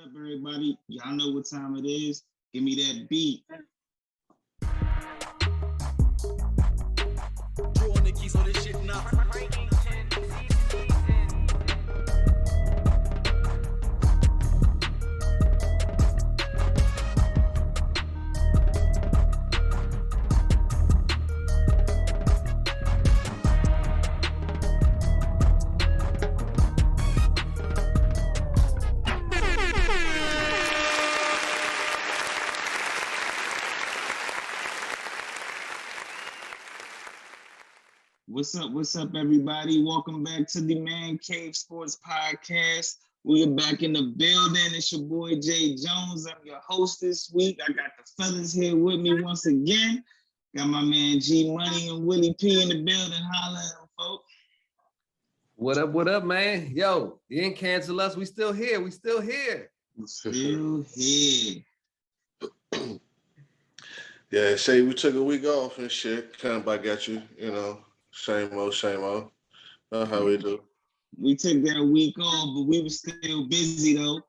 up, everybody? Y'all know what time it is. Give me that beat. Drew on the keys on this shit now. What's up, everybody? Welcome back to the Man Cave Sports Podcast. We are back in the building. It's your boy Jae Jones. I'm your host this week. I got the fellas here with me once again. Got my man G Money and Willie P in the building. Holla at them, folks. What up, man? Yo, you didn't cancel us. We still here. Still here. Yeah, say we took a week off and shit. Come back at you, Same old. How we do. We took that week off, but we were still busy though.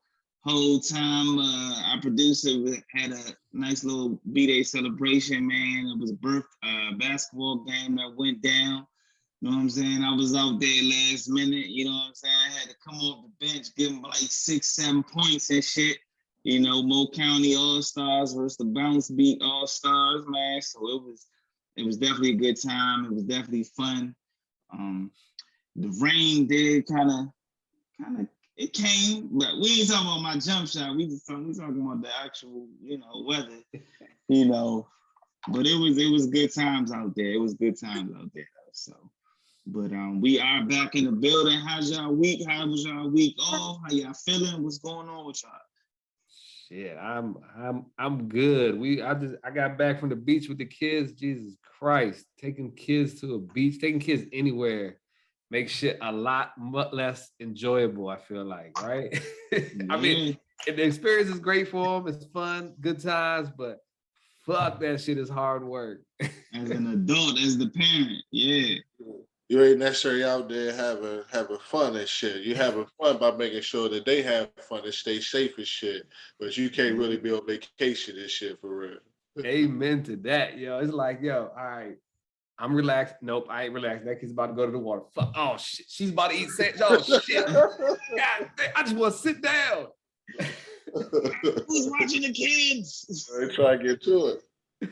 Whole time, our producer had a nice little B-Day celebration, man. It was a basketball game that went down. You know what I'm saying? I was out there last minute, you know what I'm saying? I had to come off the bench, give them like 6-7 points and shit. You know, Mo County All-Stars versus the Bounce Beat All-Stars, man. So it was definitely a good time. It was definitely fun. The rain did kind of, it came, but we ain't talking about my jump shot. We talking about the actual, weather, But it was good times out there. So, but we are back in the building. How's y'all week? How was y'all week off? How y'all feeling? What's going on with y'all? Shit, I'm good. I got back from the beach with the kids. Jesus Christ, taking kids to a beach, taking kids anywhere, makes shit a lot less enjoyable. I feel like, right? I mean, the experience is great for them. It's fun, good times, but fuck, that shit is hard work. As an adult, as the parent, yeah. You ain't necessarily out there having fun and shit. You having fun by making sure that they have fun and stay safe and shit. But you can't really be on vacation and shit for real. Amen to that, yo. It's like, yo, all right, I'm relaxed. Nope, I ain't relaxed. That kid's about to go to the water. Fuck, oh shit, she's about to eat sandwich. Oh shit. God, I just want to sit down. Who's watching the kids? They try to get to it.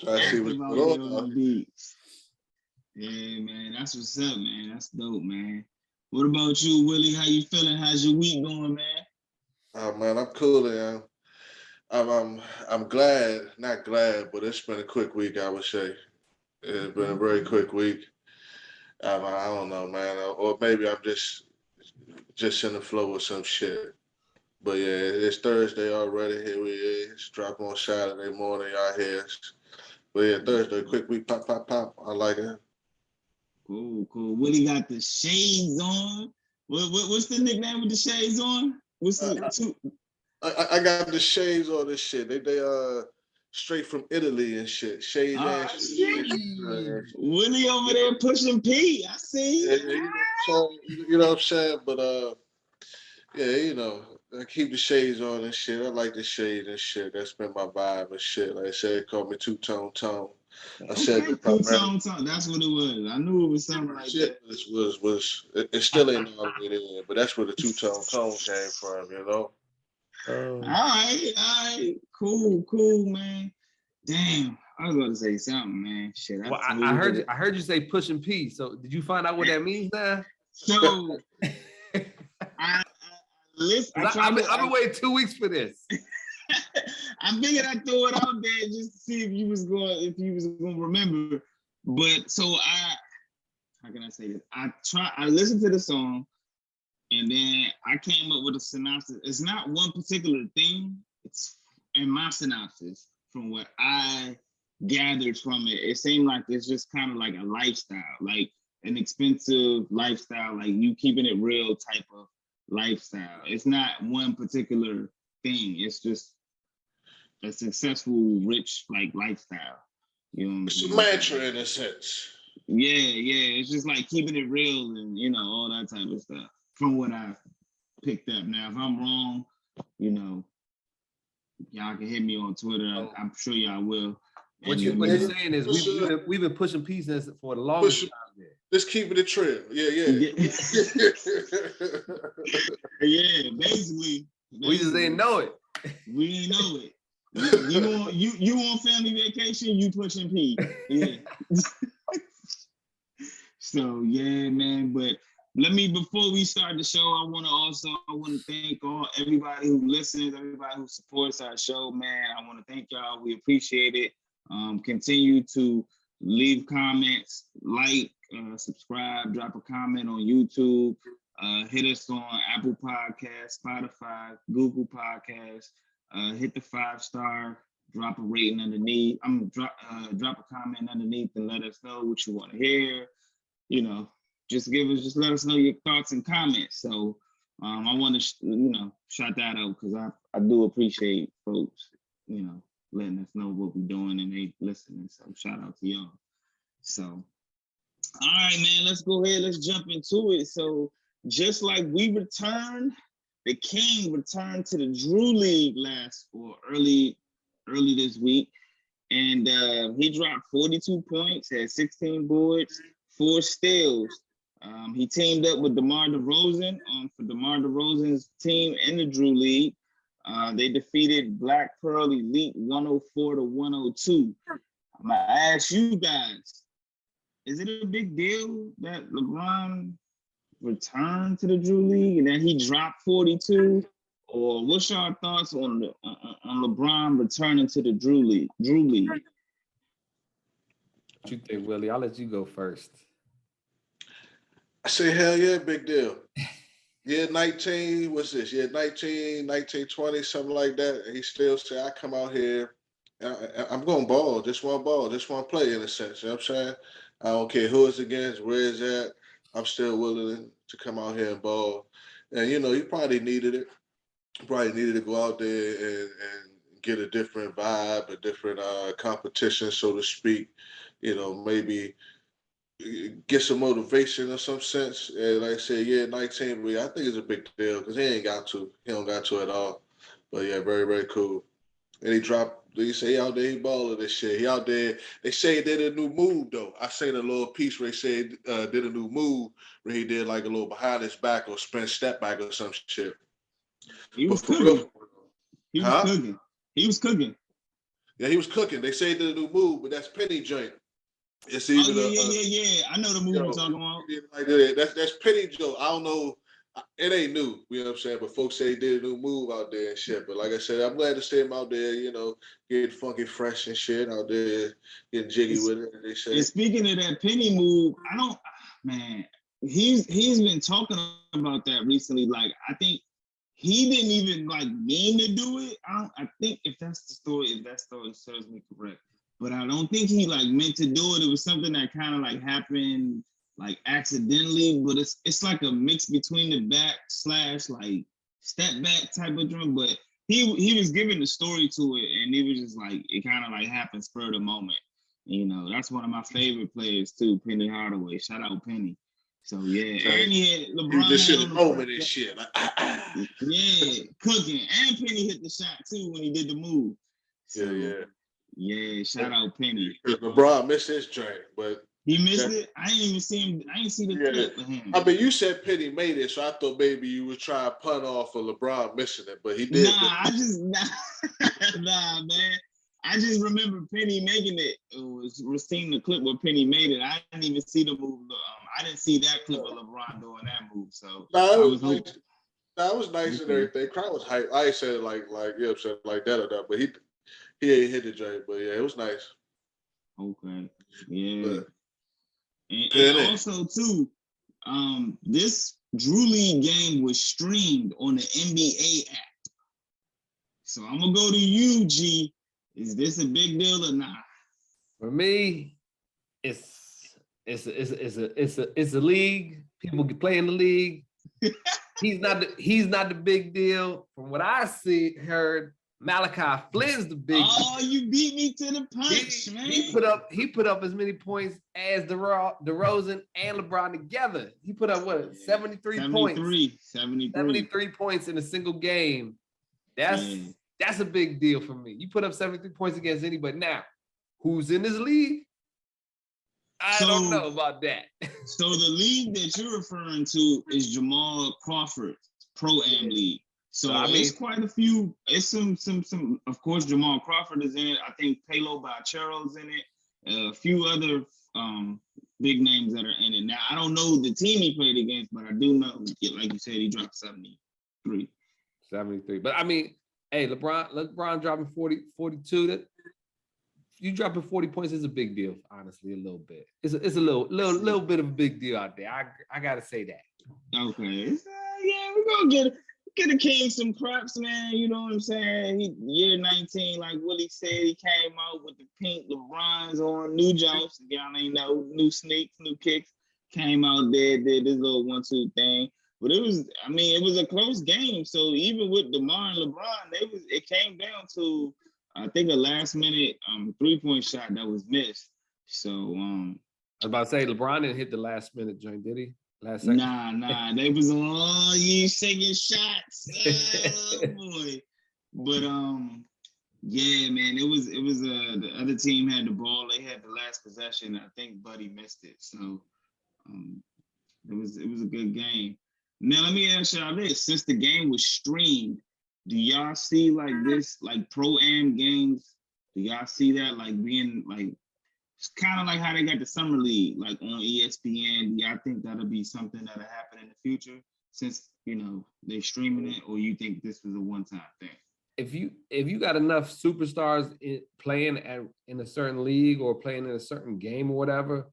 Try to see what's going on. Yeah, man, that's what's up, man. That's dope, man. What about you, Willie? How you feeling? How's your week going, man? Oh man, I'm cool, man. I'm glad, not glad, but it's been a quick week, I would say. It's been a very quick week. I don't know, man, or maybe I'm just in the flow with some shit. But yeah, it's Thursday already. Here we is. It's drop on Saturday morning, y'all here. But yeah, Thursday, quick week, pop. I like it. Cool. Willie got the shades on. What's the nickname with the shades on? What's the I got the shades on this shit. They straight from Italy and shit. Shades and shit. Willie over there pushing P. I see. You know what I'm saying? But yeah, I keep the shades on and shit. I like the shades and shit. That's been my vibe and shit. Like I said, they call me two-tone tone. I said two-tone tone. That's what it was. I knew it was something like that. It still ain't all the way there, but that's where the two-tone tone came from, All right. Cool, man. Damn, I was about to say something, man. Shit. Well, I heard you say pushing P. So did you find out what that means now? So I've been waiting 2 weeks for this. I figured I'd throw it out there just to see if you was going to remember. But so how can I say this? I listened to the song and then I came up with a synopsis. It's not one particular thing. It's in my synopsis from what I gathered from it. It seemed like it's just kind of like a lifestyle, like an expensive lifestyle, like you keeping it real type of lifestyle. It's not one particular thing. It's just a successful, rich like lifestyle. You know, it's a mantra in a sense. Yeah. It's just like keeping it real and all that type of stuff. From what I picked up. Now, if I'm wrong, you know, y'all can hit me on Twitter. I'm sure y'all will. What And, you're saying is we've been pushing peace for the longest time there. Just keeping it trail. Yeah. Yeah, basically. We just didn't know it. We didn't know it. You on family vacation, you pushing P. Yeah. So yeah, man. But before we start the show, I want to thank everybody who listens, everybody who supports our show, man. I want to thank y'all. We appreciate it. Continue to leave comments, like, subscribe, drop a comment on YouTube. Hit us on Apple Podcasts, Spotify, Google Podcasts. Hit the 5-star, drop a rating underneath. Drop a comment underneath and let us know what you want to hear. You know, just let us know your thoughts and comments. So I want to, shout that out because I do appreciate folks, letting us know what we're doing and they listening. So shout out to y'all. So, all right, man, let's go ahead. Let's jump into it. So just like we returned, the King returned to the Drew League early this week. And he dropped 42 points, had 16 boards, 4 steals. He teamed up with DeMar DeRozan for DeMar DeRozan's team in the Drew League. They defeated Black Pearl Elite 104-102. I'm gonna ask you guys, is it a big deal that LeBron returned to the Drew League and then he dropped 42? Or what's your thoughts on LeBron returning to the Drew League? What you think, Willie? I'll let you go first. I say, hell yeah, big deal. Yeah, 19, what's this? Yeah, 19, 20, something like that. And he still say, I come out here, I'm going to ball, just want to play in a sense. You know what I'm saying? I don't care who it's against, where it's at. I'm still willing to come out here and ball. And, he probably needed it. Probably needed to go out there and get a different vibe, a different competition, so to speak. Maybe get some motivation in some sense. And like I said, yeah, 19, but I think it's a big deal because he ain't got to. He don't got to at all. But yeah, very, very cool. And he say he out there, he balling this shit. He out there, they say he did a new move though. I seen a little piece where they said did a new move where he did like a little behind his back or spin step back or some shit. He was cooking. He was cooking. Yeah, he was cooking. They say he did a new move, but that's Penny joint. It's either yeah. I know the move you're talking about. Like that's Penny joint. I don't know. It ain't new, you know what I'm saying? But folks say he did a new move out there and shit. But like I said, I'm glad to see him out there, getting funky fresh and shit out there, getting jiggy with it. They say. And speaking of that Penny move, he's been talking about that recently. Like, I think he didn't even mean to do it. I think if that story serves me correct, but I don't think he meant to do it. It was something that kind of happened accidentally, but it's like a mix between the back / step back type of drum. But he was giving the story to it, and it was just it kind of happened spur of the moment. That's one of my favorite players too, Penny Hardaway. Shout out Penny. So yeah, and he had LeBron. This shit moment and shit. Yeah, cooking, and Penny hit the shot too when he did the move. So, yeah. Shout out Penny. LeBron missed his drink, but he missed it. I didn't even see him. I didn't see the clip of him. I mean, you said Penny made it, so I thought maybe you would try to punt off of LeBron missing it, but he did. Nah, man. I just remember Penny making it. We're seeing the clip where Penny made it. I didn't even see the move. I didn't see that clip of LeBron doing that move. So it was nice. That was nice and everything. Crowd was hype. I ain't said it like that or that, but he ain't hit the joint. But yeah, it was nice. Okay. Yeah. And also too, this Drew League game was streamed on the NBA app. So I'm gonna go to you, G. Is this a big deal or not? For me, it's a league. People can play in the league. He's not the big deal. From what I heard, Malachi Flynn's the big. Oh, you beat me to the punch, man. He put up as many points as DeRozan and LeBron together. He put up 73 points. 73 points in a single game. That's a big deal for me. You put up 73 points against anybody. Now, who's in this league? I don't know about that. So the league that you're referring to is Jamal Crawford's Pro-Am League. So it's quite a few. It's some. Of course, Jamal Crawford is in it. I think Palo Bachero's in it. A few other big names that are in it. Now, I don't know the team he played against, but I do know, like you said, he dropped 73. 73. But I mean, hey, LeBron dropping 42. That you dropping 40 points is a big deal, honestly, a little bit. It's a little bit of a big deal out there. I gotta say that. Okay. Yeah, we're gonna get the king some props, man. You know what I'm saying? Year 19, like Willie said, he came out with the pink LeBrons on, new jumps. Y'all ain't know, new sneaks, new kicks. Came out there, did this little 1-2 thing. But it was a close game. So even with DeMar and LeBron, it came down to, I think, a last minute 3-point shot that was missed. So I was about to say LeBron didn't hit the last minute joint, did he? Last second. Nah. They was you shaking shots. Oh boy. But yeah, man, it was the other team had the ball, they had the last possession. I think Buddy missed it. So it was a good game. Now let me ask y'all this. Since the game was streamed, do y'all see like this, like pro-am games? Do y'all see that like being like, it's kind of like how they got the summer league, like on ESPN? Do y'all think that'll be something that'll happen in the future since, they streaming it, or you think this was a one-time thing? If you got enough superstars playing in a certain league or playing in a certain game or whatever,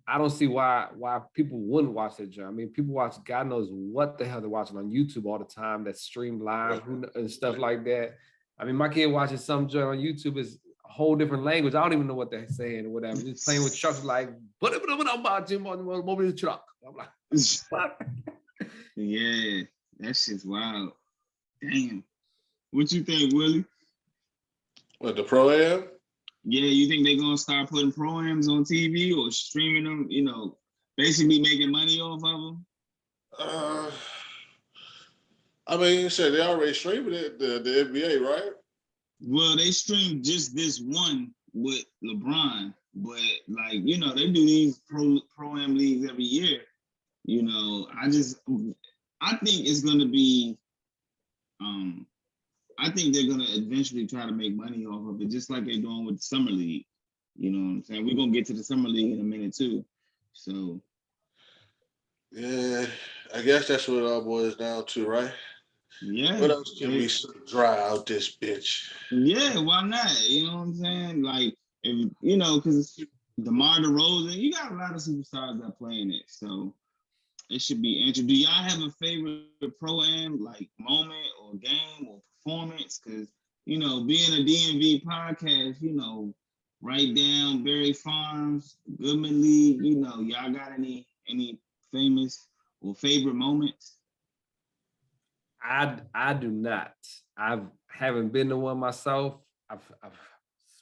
I don't see why people wouldn't watch that job. I mean, people watch God knows what the hell they're watching on YouTube all the time that's streamed live and stuff like that. I mean, my kid watching some joint on YouTube is a whole different language. I don't even know what they're saying or whatever. Just playing with trucks like, I'm about Jim on the truck. I'm like, what? Yeah, that shit's wild. Damn. What you think, Willie? What, the Pro-Am? Yeah, you think they're gonna start putting Pro-Ams on TV or streaming them, basically making money off of them? I mean, you said they already streamed it, the NBA, right? Well, they streamed just this one with LeBron, but like, they do these Pro-Am leagues every year. I think it's gonna be, I think they're gonna eventually try to make money off of it, just like they're doing with the summer league. You know what I'm saying? We're gonna get to the summer league in a minute too. So yeah, I guess that's what it all boils down to, right? Yeah. What else can be so dry out this bitch? Yeah, why not? You know what I'm saying? Like, if because DeMar DeRozan, you got a lot of superstars that play in it, so it should be interesting. Do y'all have a favorite pro-am like moment or game or performance? Because being a DMV podcast, right down Berry Farms, Goodman League, y'all got any famous or favorite moments? I do not. I haven't been to one myself. I've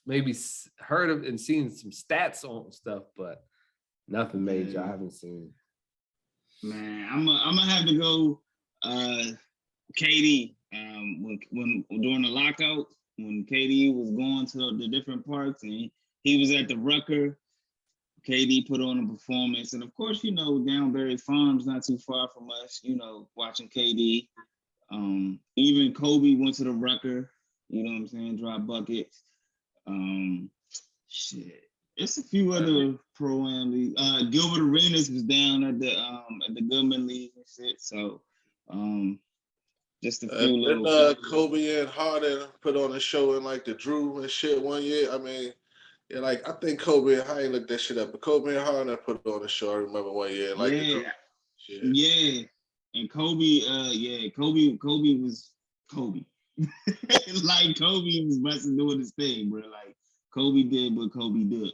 maybe heard of and seen some stats on stuff, but nothing major. I haven't seen. Man, I'm gonna have to go. KD. When during the lockout, when KD was going to the different parks and he was at the Rucker, KD put on a performance, and of course, down Berry Farms, not too far from us. Watching KD. Even Kobe went to the Rucker, you know what I'm saying, drop buckets. Shit. It's a few other pro-am leagues. Gilbert Arenas was down at the Goodman League and shit. So just a few little Kobe and Harden put on a show in like the Drew and shit one year. I mean, yeah, like I think Kobe, I ain't looked that shit up, but Kobe and Harden put on a show, I remember one year. Like the Drew. Yeah. And Kobe, Kobe was Kobe. Like Kobe was busting doing his thing, bro. Like Kobe did what Kobe does.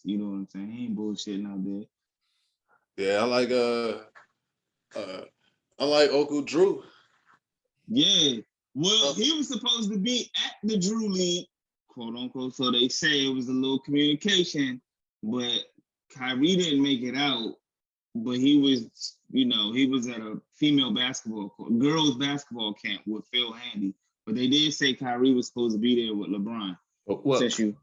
You know what I'm saying? He ain't bullshitting out there. Yeah, I like Uncle Drew. Yeah. Well, he was supposed to be at the Drew League, quote unquote. So they say it was a little communication, but Kyrie didn't make it out. But he was, he was at a girls basketball camp with Phil Handy, But they did say Kyrie was supposed to be there with LeBron. Well, Since you,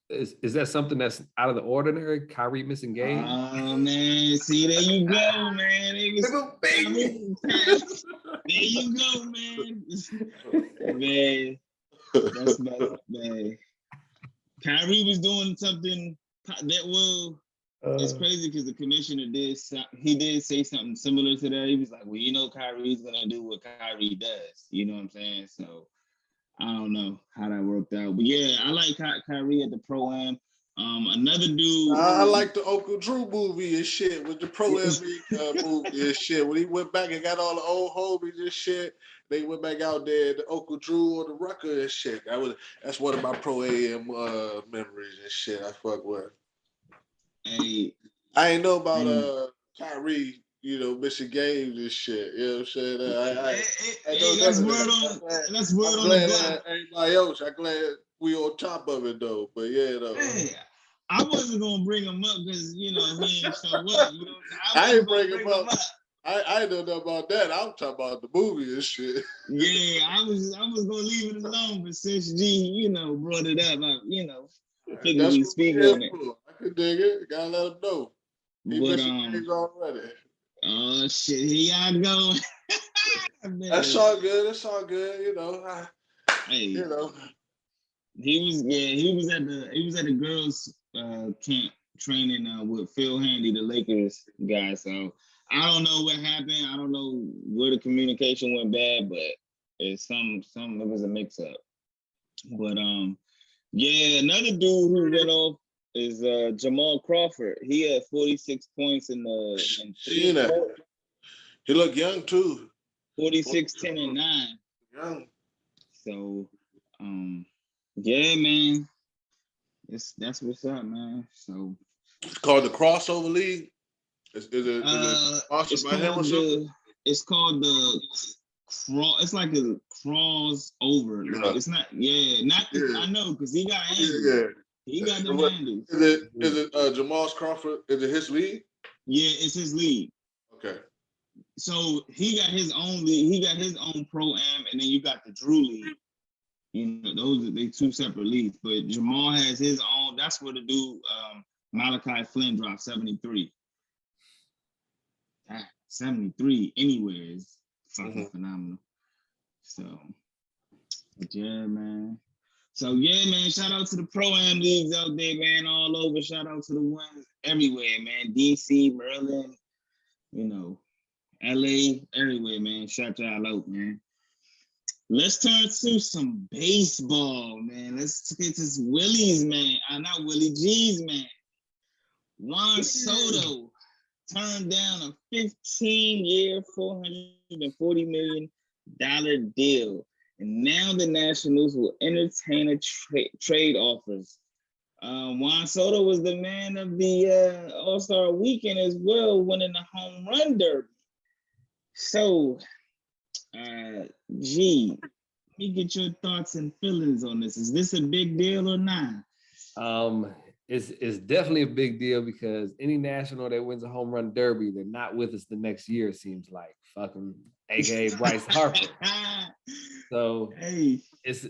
is that something that's out of the ordinary? Kyrie missing games? oh man, see there you go, man. There you go, man. Man, that's man. Kyrie was doing something that it's crazy because the commissioner did say something similar to that. He was like, well, Kyrie's gonna do what Kyrie does. You know what I'm saying? So I don't know how that worked out. But yeah, I like Kyrie at the Pro-Am. Another dude. I like the Uncle Drew movie and shit with the Pro-Am movie and shit. When he went back and got all the old homies and shit, they went back out there, the Uncle Drew on the Rucker and shit. That's one of my Pro-Am memories and shit I fuck with. Hey, I ain't know about Kyrie, missing games and shit. You know what I'm saying? That's word on the block. Everybody else, I'm glad we on top of it though. But yeah, though. Hey, I wasn't gonna bring him up because he ain't show up. I ain't bring him up. I don't know about that. I'm talking about the movie and shit. Yeah, I was gonna leave it alone, but since G, brought it up, I figured we'd speak on it. I could dig it. Gotta let him know. He missing games already. Oh shit, here I go. That's all good. It's all good. Hey, he was at the girls camp training with Phil Handy, the Lakers guy. So I don't know what happened. I don't know where the communication went bad, but it's it was a mix up. But yeah, another dude who went off is Jamal Crawford. He had 46 points in the. He looked young too. 46, 10, and 9. Young. So, yeah, man. That's what's up, man. So it's called the Crossover League. Is it sponsored by him or something? It's called the it's like a crossover. Yeah. Like, it's not. Yeah, not. Yeah. I know because he got handles. Yeah. He got them handles. Is it Jamal Crawford? Is it his league? Yeah, it's his league. Okay. So he got his own league. He got his own Pro-Am, and then you got the Drew League. Those are they two separate leagues. But Jamal has his own. That's where the dude Malachi Flynn dropped 73. 73 anywhere is fucking phenomenal. So yeah, man. So yeah, man. Shout out to the Pro-Am leagues out there, man, all over. Shout out to the ones everywhere, man. DC, Maryland, LA, everywhere, man. Shout y'all out, man. Let's turn to some baseball, man. Let's get this Willie's, man. Not Willie G's, man. Juan Soto turned down a 15-year, $440 million deal. And now the Nationals will entertain a trade offers. Juan Soto was the man of the All-Star weekend as well, winning the home run derby. So, G, let me get your thoughts and feelings on this. Is this a big deal or not? It's definitely a big deal because any national that wins a home run derby, they're not with us the next year, it seems like. Fucking AKA Bryce Harper. So hey, it's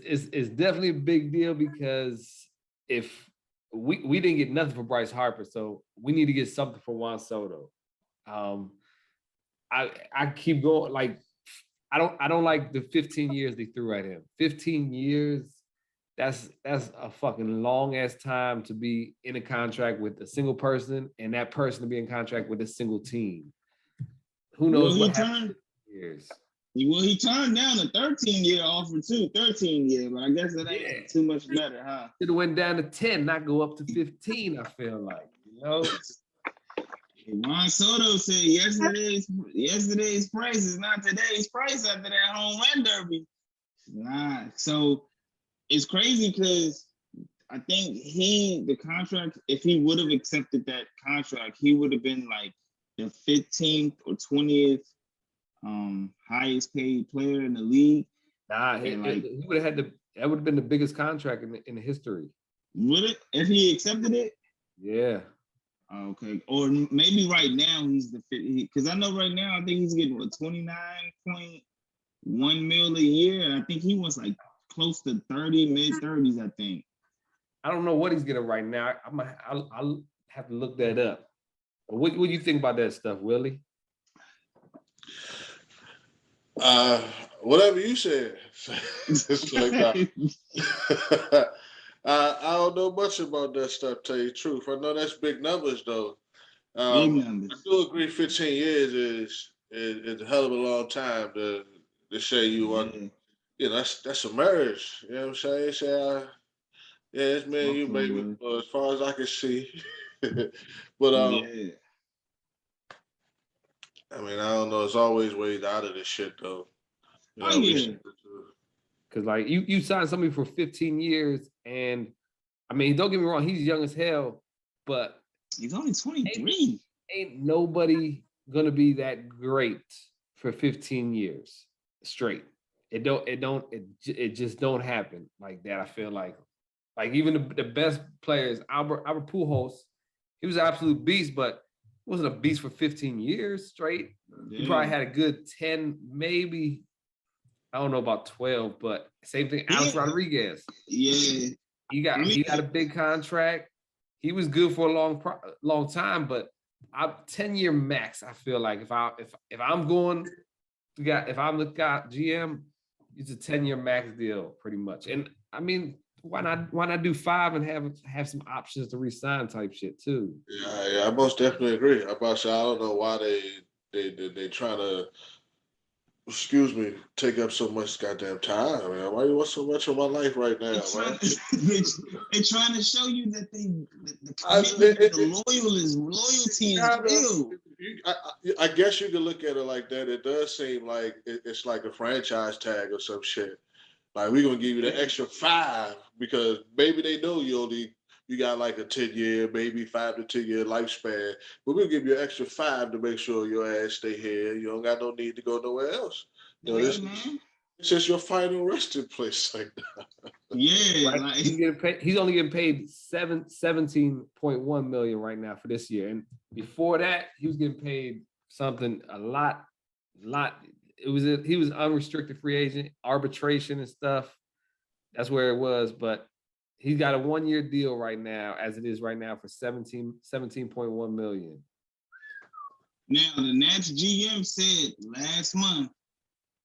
definitely a big deal because if we didn't get nothing for Bryce Harper, so we need to get something for Juan Soto. I keep going, like I don't like the 15 years they threw at him. 15 years, that's a fucking long ass time to be in a contract with a single person and that person to be in contract with a single team. Who knows what happened in years. Well, he turned down a 13-year offer too, 13-year, but I guess it ain't too much better, huh? Should have went down to 10, not go up to 15, I feel like, Juan Soto said yesterday's price is not today's price after that home run derby. Nah, so it's crazy because I think the contract, if he would have accepted that contract, he would have been like the 15th or 20th highest paid player in the league. Nah, he would have had that would have been the biggest contract in the history. Would it? If he accepted it? Yeah. Okay. Or maybe right now he's the 50, because I know right now I think he's getting what, 29 point 1 mil a year. I think he wants like close to 30, mid-30s, I think. I don't know what he's getting right now. I'll have to look that up. What do you think about that stuff, Willie? Whatever you said. It's like I don't know much about that stuff, tell you the truth. I know that's big numbers though. Big numbers. I do agree 15 years is a hell of a long time to say you want, that's a marriage. You know what I'm saying? Yeah, it's me and you, baby. As far as I can see. But yeah. I mean, I don't know. It's always ways out of this shit though. Yeah. Because like you signed somebody for 15 years, and I mean, don't get me wrong, he's young as hell, but he's only 23. Ain't nobody gonna be that great for 15 years straight. It just don't happen like that. I feel like even the best players, Albert Pujols, he was an absolute beast, but he wasn't a beast for 15 years straight. Yeah. He probably had a good 10, maybe. I don't know about 12, but same thing. Alex Rodriguez. Yeah. He got a big contract. He was good for a long time, but 10-year max. I feel like if I'm the GM, it's a 10-year max deal pretty much. And I mean, why not do 5 and have some options to re-sign type shit too? Yeah, I most definitely agree. I don't know why they trying to, take up so much goddamn time. Man. Why you want so much of my life right now, man? They're trying to show you that the loyalty is real. I guess you can look at it like that. It does seem like it's like a franchise tag or some shit. Like, we're going to give you the extra 5 because maybe they know you got like a 10-year, maybe 5 to 10-year lifespan. But we'll give you an extra 5 to make sure your ass stay here. You don't got no need to go nowhere else. This is just your final resting place. Like that. Yeah. Right? Like, he's only getting paid $17.1 million right now for this year. And before that, he was getting paid something a lot. He was unrestricted free agent, arbitration and stuff. That's where it was, but he's got a 1-year deal right now, as it is right now, for $17.1 million. Now, the Nats GM said last month,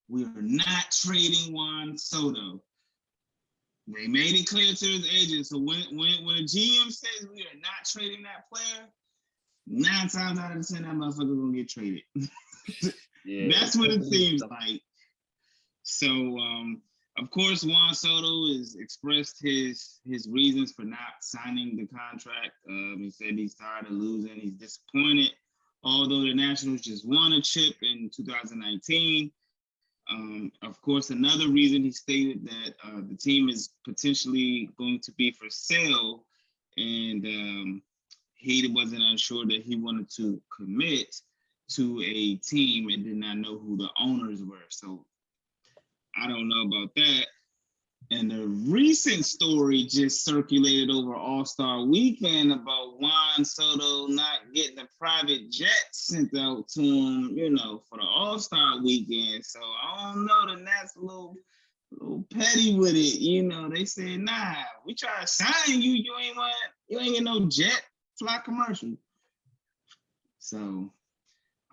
we are not trading Juan Soto. They made it clear to his agent. So when a GM says we are not trading that player, 9 times out of 10, that motherfucker's gonna get traded. Yeah. That's what it seems like. So, of course, Juan Soto has expressed his reasons for not signing the contract. He said he's tired of losing. He's disappointed. Although the Nationals just won a chip in 2019. Of course, another reason he stated that the team is potentially going to be for sale, and he wasn't unsure that he wanted to commit to a team and did not know who the owners were. So I don't know about that. And the recent story just circulated over All-Star Weekend about Juan Soto not getting a private jet sent out to him, for the All-Star Weekend. So I don't know, the Nats a little petty with it. They said, nah, we try to sign you. You ain't get no jet fly commercial. So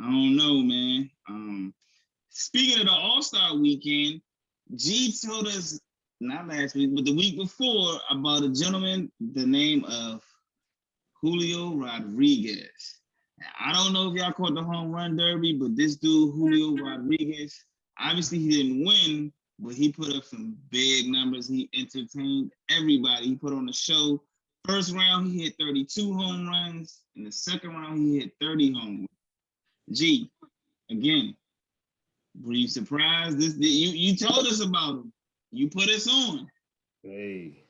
I don't know, man. Speaking of the All-Star Weekend, G told us, not last week, but the week before, about a gentleman, the name of Julio Rodriguez. Now, I don't know if y'all caught the home run derby, but this dude, Julio Rodriguez, obviously he didn't win, but he put up some big numbers. He entertained everybody. He put on a show. First round, he hit 32 home runs. In the second round, he hit 30 home runs. G, again, were you surprised? You told us about him. You put us on. Hey,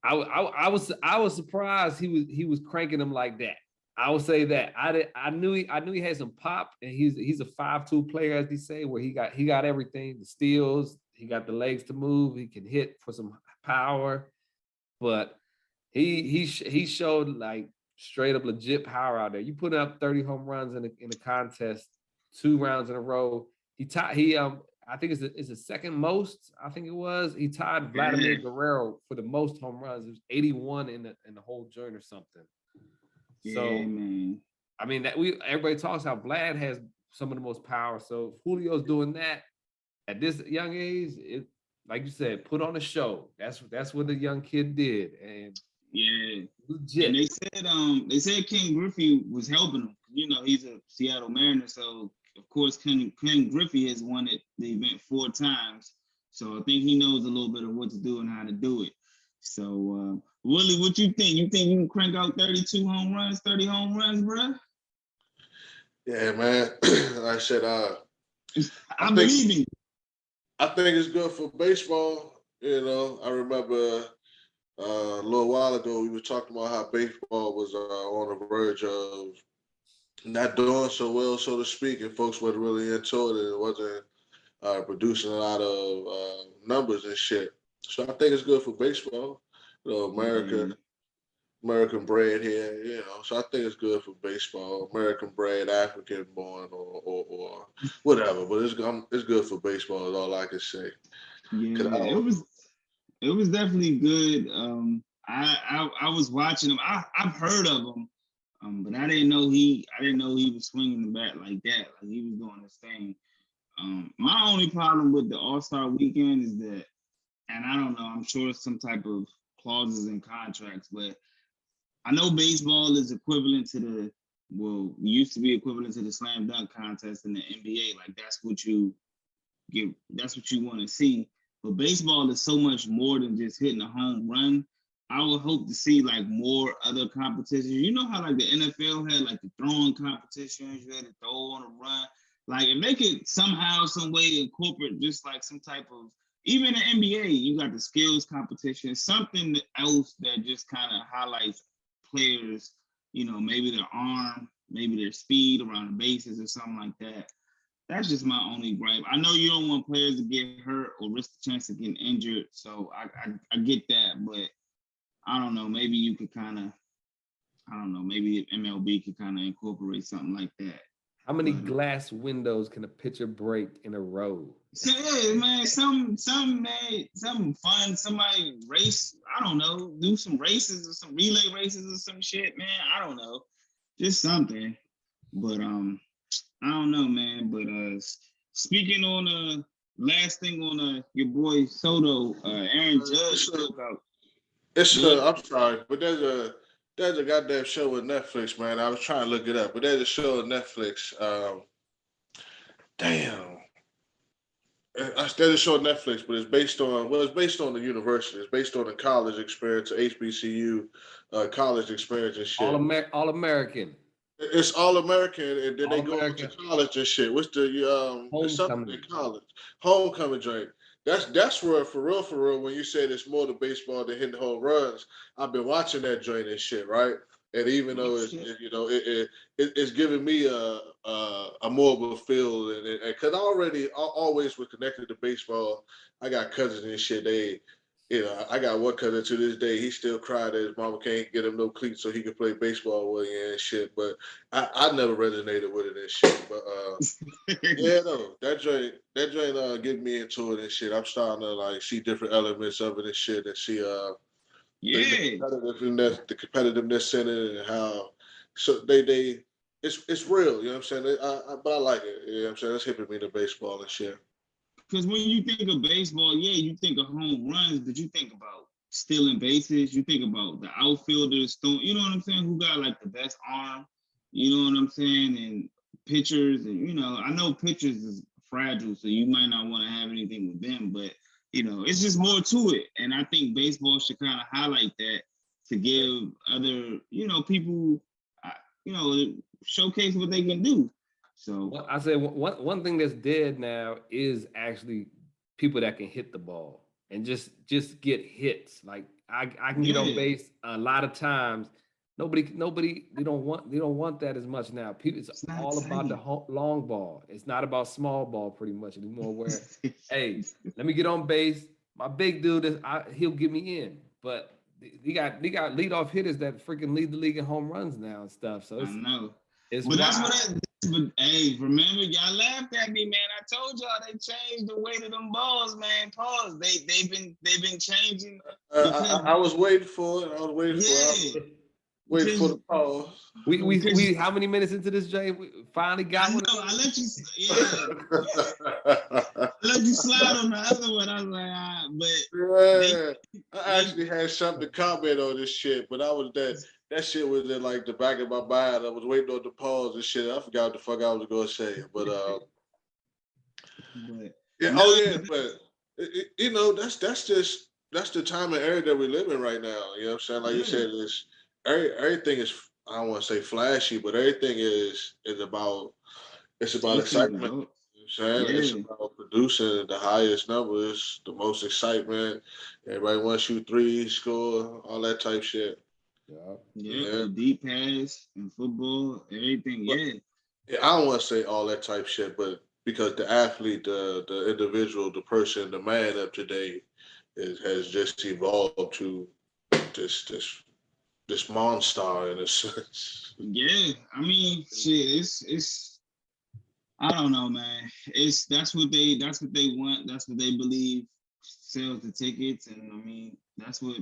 I was surprised he was cranking him like that. I would say that I knew he had some pop, and he's a 5'2" player, as they say, where he got everything, the steals, he got the legs to move, he can hit for some power, but he showed like straight up legit power out there. You put up 30 home runs in a contest 2 rounds in a row. I think it's the second most. I think it was. He tied Vladimir Guerrero for the most home runs. It was 81 in the whole joint or something. So, yeah, man. I mean, everybody talks how Vlad has some of the most power. So if Julio's doing that at this young age, it, like you said, put on a show. That's what the young kid did, and yeah. legit. And they said Ken Griffey was helping him. You know, he's a Seattle Mariner, so of course Ken Griffey has won the event 4 times. So I think he knows a little bit of what to do and how to do it. So Willie, what you think? You think you can crank out 32 home runs, 30 home runs, bro? Yeah, man. Like I said, I believe in you. I think it's good for baseball. You know, I remember a little while ago we were talking about how baseball was on the verge of not doing so well, so to speak, and folks weren't really into it, and it wasn't producing a lot of numbers and shit. So I think it's good for baseball. You know, American bred here, you know. So I think it's good for baseball, American bred, African born, or whatever. But it's good for baseball. Is all I can say. Yeah, it was definitely good. I was watching him. I've heard of him, but I didn't know he was swinging the bat like that. Like he was doing his thing. My only problem with the All-Star weekend is that, and I don't know, I'm sure it's some type of clauses in contracts, but I know baseball is equivalent to used to be equivalent to the slam dunk contest in the NBA. Like that's what you want to see. But baseball is so much more than just hitting a home run. I would hope to see like more other competitions. You know how like the NFL had like the throwing competitions, you had to throw on a run. Like if they could somehow, some way incorporate just like some type of, even the NBA, you got the skills competition, something else that just kind of highlights players, you know, maybe their arm, maybe their speed around the bases or something like that. That's just my only gripe. I know you don't want players to get hurt or risk the chance of getting injured, so I get that, but I don't know. Maybe you could maybe MLB could kind of incorporate something like that. How many glass windows can a pitcher break in a row? Yeah, man, something fun. Somebody race. I don't know. Do some races or some relay races or some shit, man. I don't know. Just something. But I don't know, man. But speaking on last thing on your boy Soto, Aaron Judge spoke out. I'm sorry, but there's a goddamn show with Netflix, man. I was trying to look it up, but there's a show on Netflix. There's a show on Netflix, but it's based on the university. It's based on the college experience, HBCU college experience and shit. All American. It's all American, and then they go to college and shit. What's the something in college? Homecoming joint. That's where for real. When you said it's more to baseball than hitting home runs, I've been watching that joint and shit, right? And even though it's giving me a more of a feel, and because I always was connected to baseball. I got cousins and shit. I got one cousin to this day. He still cried that his mama can't get him no cleats so he can play baseball with you and shit. But I never resonated with it and shit. But yeah, no, that joint get me into it and shit. I'm starting to like see different elements of it and shit, and see the competitiveness in it, and how it's real. You know what I'm saying? But I like it. You know what I'm saying? That's hipping me to baseball and shit. Because when you think of baseball, you think of home runs, but you think about stealing bases. You think about the outfielders, you know what I'm saying, who got like the best arm, you know what I'm saying, and pitchers. And, I know pitchers is fragile, so you might not want to have anything with them, but, it's just more to it. And I think baseball should kind of highlight that to give other, people, showcase what they can do. So I say one thing that's dead now is actually people that can hit the ball and just get hits. Like I can get on base a lot of times. Nobody they don't want that as much now. People, it's all about the long ball. It's not about small ball pretty much anymore. Where hey, let me get on base. My big dude he'll get me in, but he got leadoff hitters that freaking lead the league in home runs now and stuff. So I know. It's but wild. But hey, remember y'all laughed at me, man. I told y'all they changed the weight of them balls, man. Pause. They've been changing because I was waiting for it. I was waiting for it. yeah, Waiting for because the pause. We how many minutes into this, Jay? We finally got I one. know I let you I let you slide on the other one. I was like, but I actually had something to comment on this shit, but I was that shit was in like the back of my mind. I was waiting on the pause and shit. I forgot what the fuck I was gonna say, but yeah, no, oh yeah, but you know that's the time and era that we live in right now. You know what I'm saying? Like you said, it's everything is, I don't want to say flashy, but everything is about excitement. You know what I'm saying? It's about producing the highest numbers, the most excitement. Everybody wants to shoot threes, score, all that type shit. Yeah, the deep pass in football, everything. But, I don't want to say all that type shit, but because the athlete, the individual, the person, the man of today has just evolved to this monster in a sense. Yeah, I mean, shit, it's I don't know, man. That's what they want. That's what they believe sells the tickets, and I mean, that's what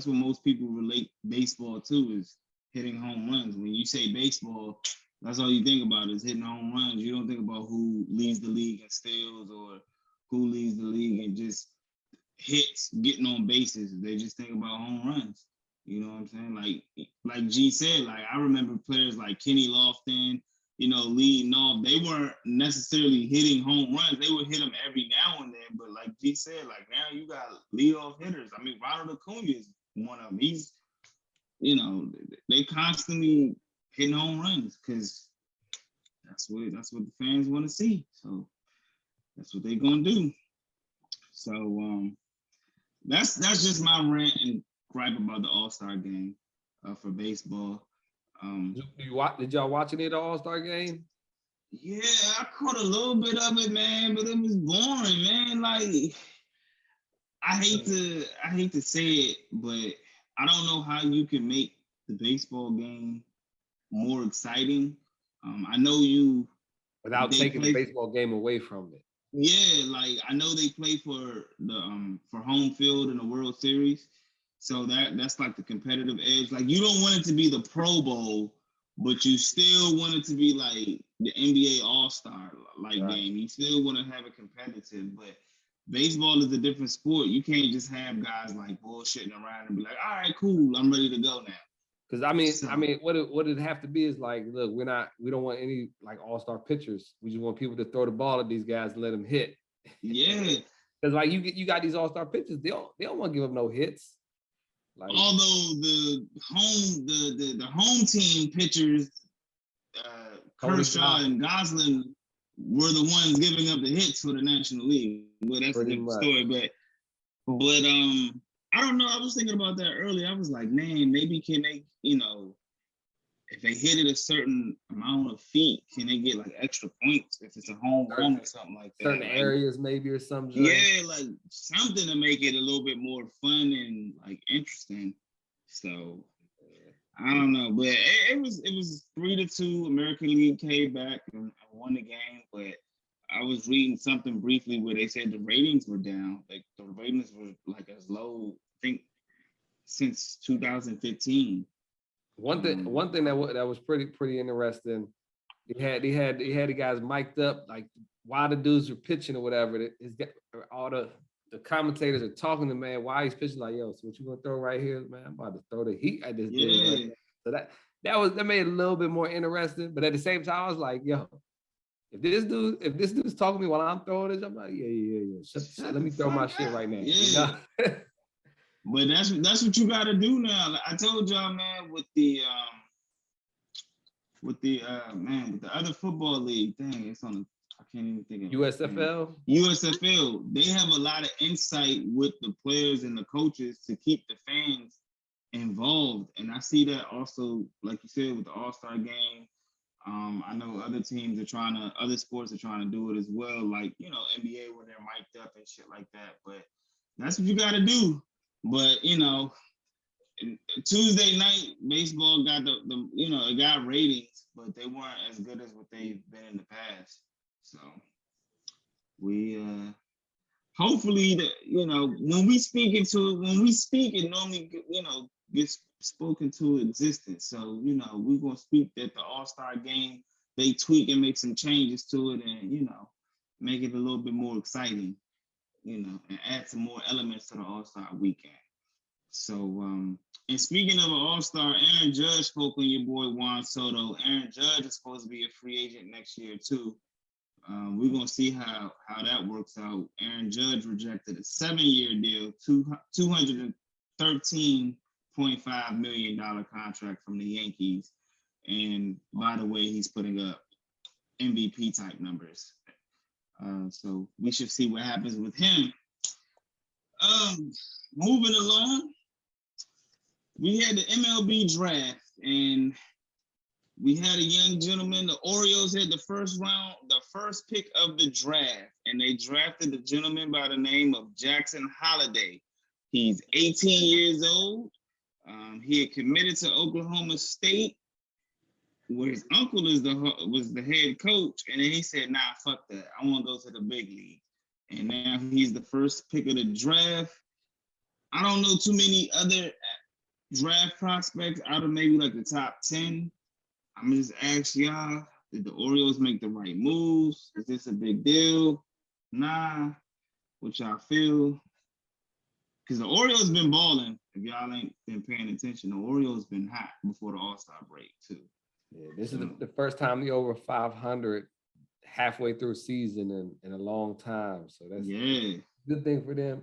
most people relate baseball to is hitting home runs. When you say baseball, that's all you think about is hitting home runs. You don't think about who leads the league in steals or who leads the league in just hits, getting on bases. They just think about home runs. You know what I'm saying? Like G said, like I remember players like Kenny Lofton, you know, leading off. They weren't necessarily hitting home runs. They would hit them every now and then. But like G said, like now you got leadoff hitters. I mean, Ronald Acuna is one of them. He's, you know, they constantly hitting home runs because that's what the fans want to see. So that's what they're gonna do. So that's just my rant and gripe about the All-Star game for baseball. Did y'all watch any of the All-Star game? Yeah, I caught a little bit of it, man, but it was boring, man. Like I hate to say it, but I don't know how you can make the baseball game more exciting. I know you without taking the baseball game away from it. Yeah, like I know they play for the for home field in the World Series, so that's like the competitive edge. Like you don't want it to be the Pro Bowl, but you still want it to be like the NBA All-Star game. You still want to have it competitive, but baseball is a different sport. You can't just have guys like bullshitting around and be like, "All right, cool, I'm ready to go now." Because I mean, what it have to be is like, look, we don't want any like all-star pitchers. We just want people to throw the ball at these guys and let them hit. Yeah. Because like you got these all-star pitchers, they don't want to give up no hits. Like, although the home team pitchers, Kershaw and Gosling were the ones giving up the hits for the National League. Well, that's a different story, but I don't know. I was thinking about that earlier. I was like, man, maybe can they, you know, if they hit it a certain amount of feet, can they get like extra points if it's a home run or something like that? Certain areas maybe or something. Yeah, like something to make it a little bit more fun and like interesting. So I don't know, but it was 3-2. American League came back and won the game, but I was reading something briefly where they said the ratings were down. Like the ratings were like as low, I think, since 2015. One thing that was pretty interesting. He had the guys mic'd up like while the dudes were pitching or whatever. All the commentators are talking to man while he's pitching like, yo, so what you gonna throw right here, man? I'm about to throw the heat at this dude. Right? So that made it a little bit more interesting. But at the same time, I was like, yo, if this dude's talking to me while I'm throwing this, I'm like, yeah. Shut, let me throw my shit right now. Yeah. You know? But that's what you gotta do now. Like I told y'all, man, with the other football league thing, it's on I can't even think of USFL. USFL, they have a lot of insight with the players and the coaches to keep the fans involved. And I see that also, like you said, with the All-Star game. I know other sports are trying to do it as well, like, you know, NBA when they're mic'd up and shit like that. But that's what you got to do. But, you know, Tuesday night baseball got the it got ratings, but they weren't as good as what they've been in the past. So we hopefully when we speak, it normally gets spoken to existence. So we're gonna speak that the All-Star game, they tweak and make some changes to it, and make it a little bit more exciting, and add some more elements to the All-Star weekend. So and speaking of an All-Star, Aaron Judge spoke on your boy Juan Soto. Aaron Judge is supposed to be a free agent next year too. We're gonna see how that works out. Aaron Judge rejected a 7-year deal, $213.5 million contract from the Yankees. And by the way, he's putting up MVP type numbers. So we should see what happens with him. Moving along, we had the MLB draft, and we had a young gentleman. The Orioles had the first pick of the draft, and they drafted a gentleman by the name of Jackson Holliday. He's 18 years old. He had committed to Oklahoma State, where his uncle was the head coach, and then he said, "Nah, fuck that. I want to go to the big league." And now he's the first pick of the draft. I don't know too many other draft prospects out of maybe like the top 10. I'm gonna just ask y'all, did the Orioles make the right moves? Is this a big deal? Nah. What y'all feel? Because the Orioles been balling. If y'all ain't been paying attention, the Orioles been hot before the All-Star break too. Yeah, this is the first time they're over 500 halfway through a season in a long time. So that's a good thing for them.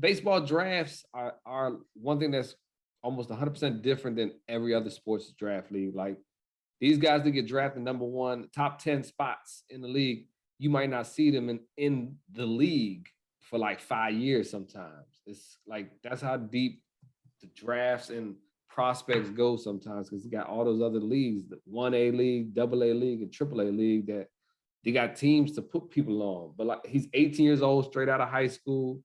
Baseball drafts are one thing that's almost 100% different than every other sports draft league. Like these guys that get drafted number one, top 10 spots in the league, you might not see them in the league for like 5 years sometimes. It's like that's how deep the drafts and prospects go sometimes, because you got all those other leagues, the 1A league, AA league, and AAA league, that they got teams to put people on. But like he's 18 years old, straight out of high school.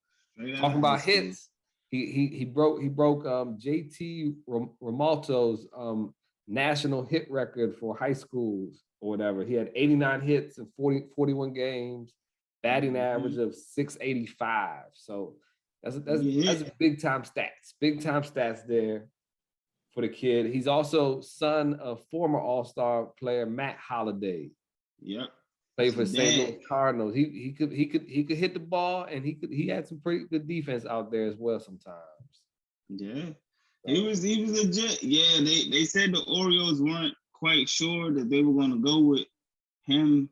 Talking about hits, he broke JT Romalto's national hit record for high schools or whatever. He had 89 hits in 41 games, batting average of 685. So that's big time stats there for the kid. He's also son of former All-Star player Matt Holliday. Yep. Played for St. Louis Cardinals. He could hit the ball, and he had some pretty good defense out there as well sometimes. Yeah. He was legit. Yeah, they said the Orioles weren't quite sure that they were gonna go with him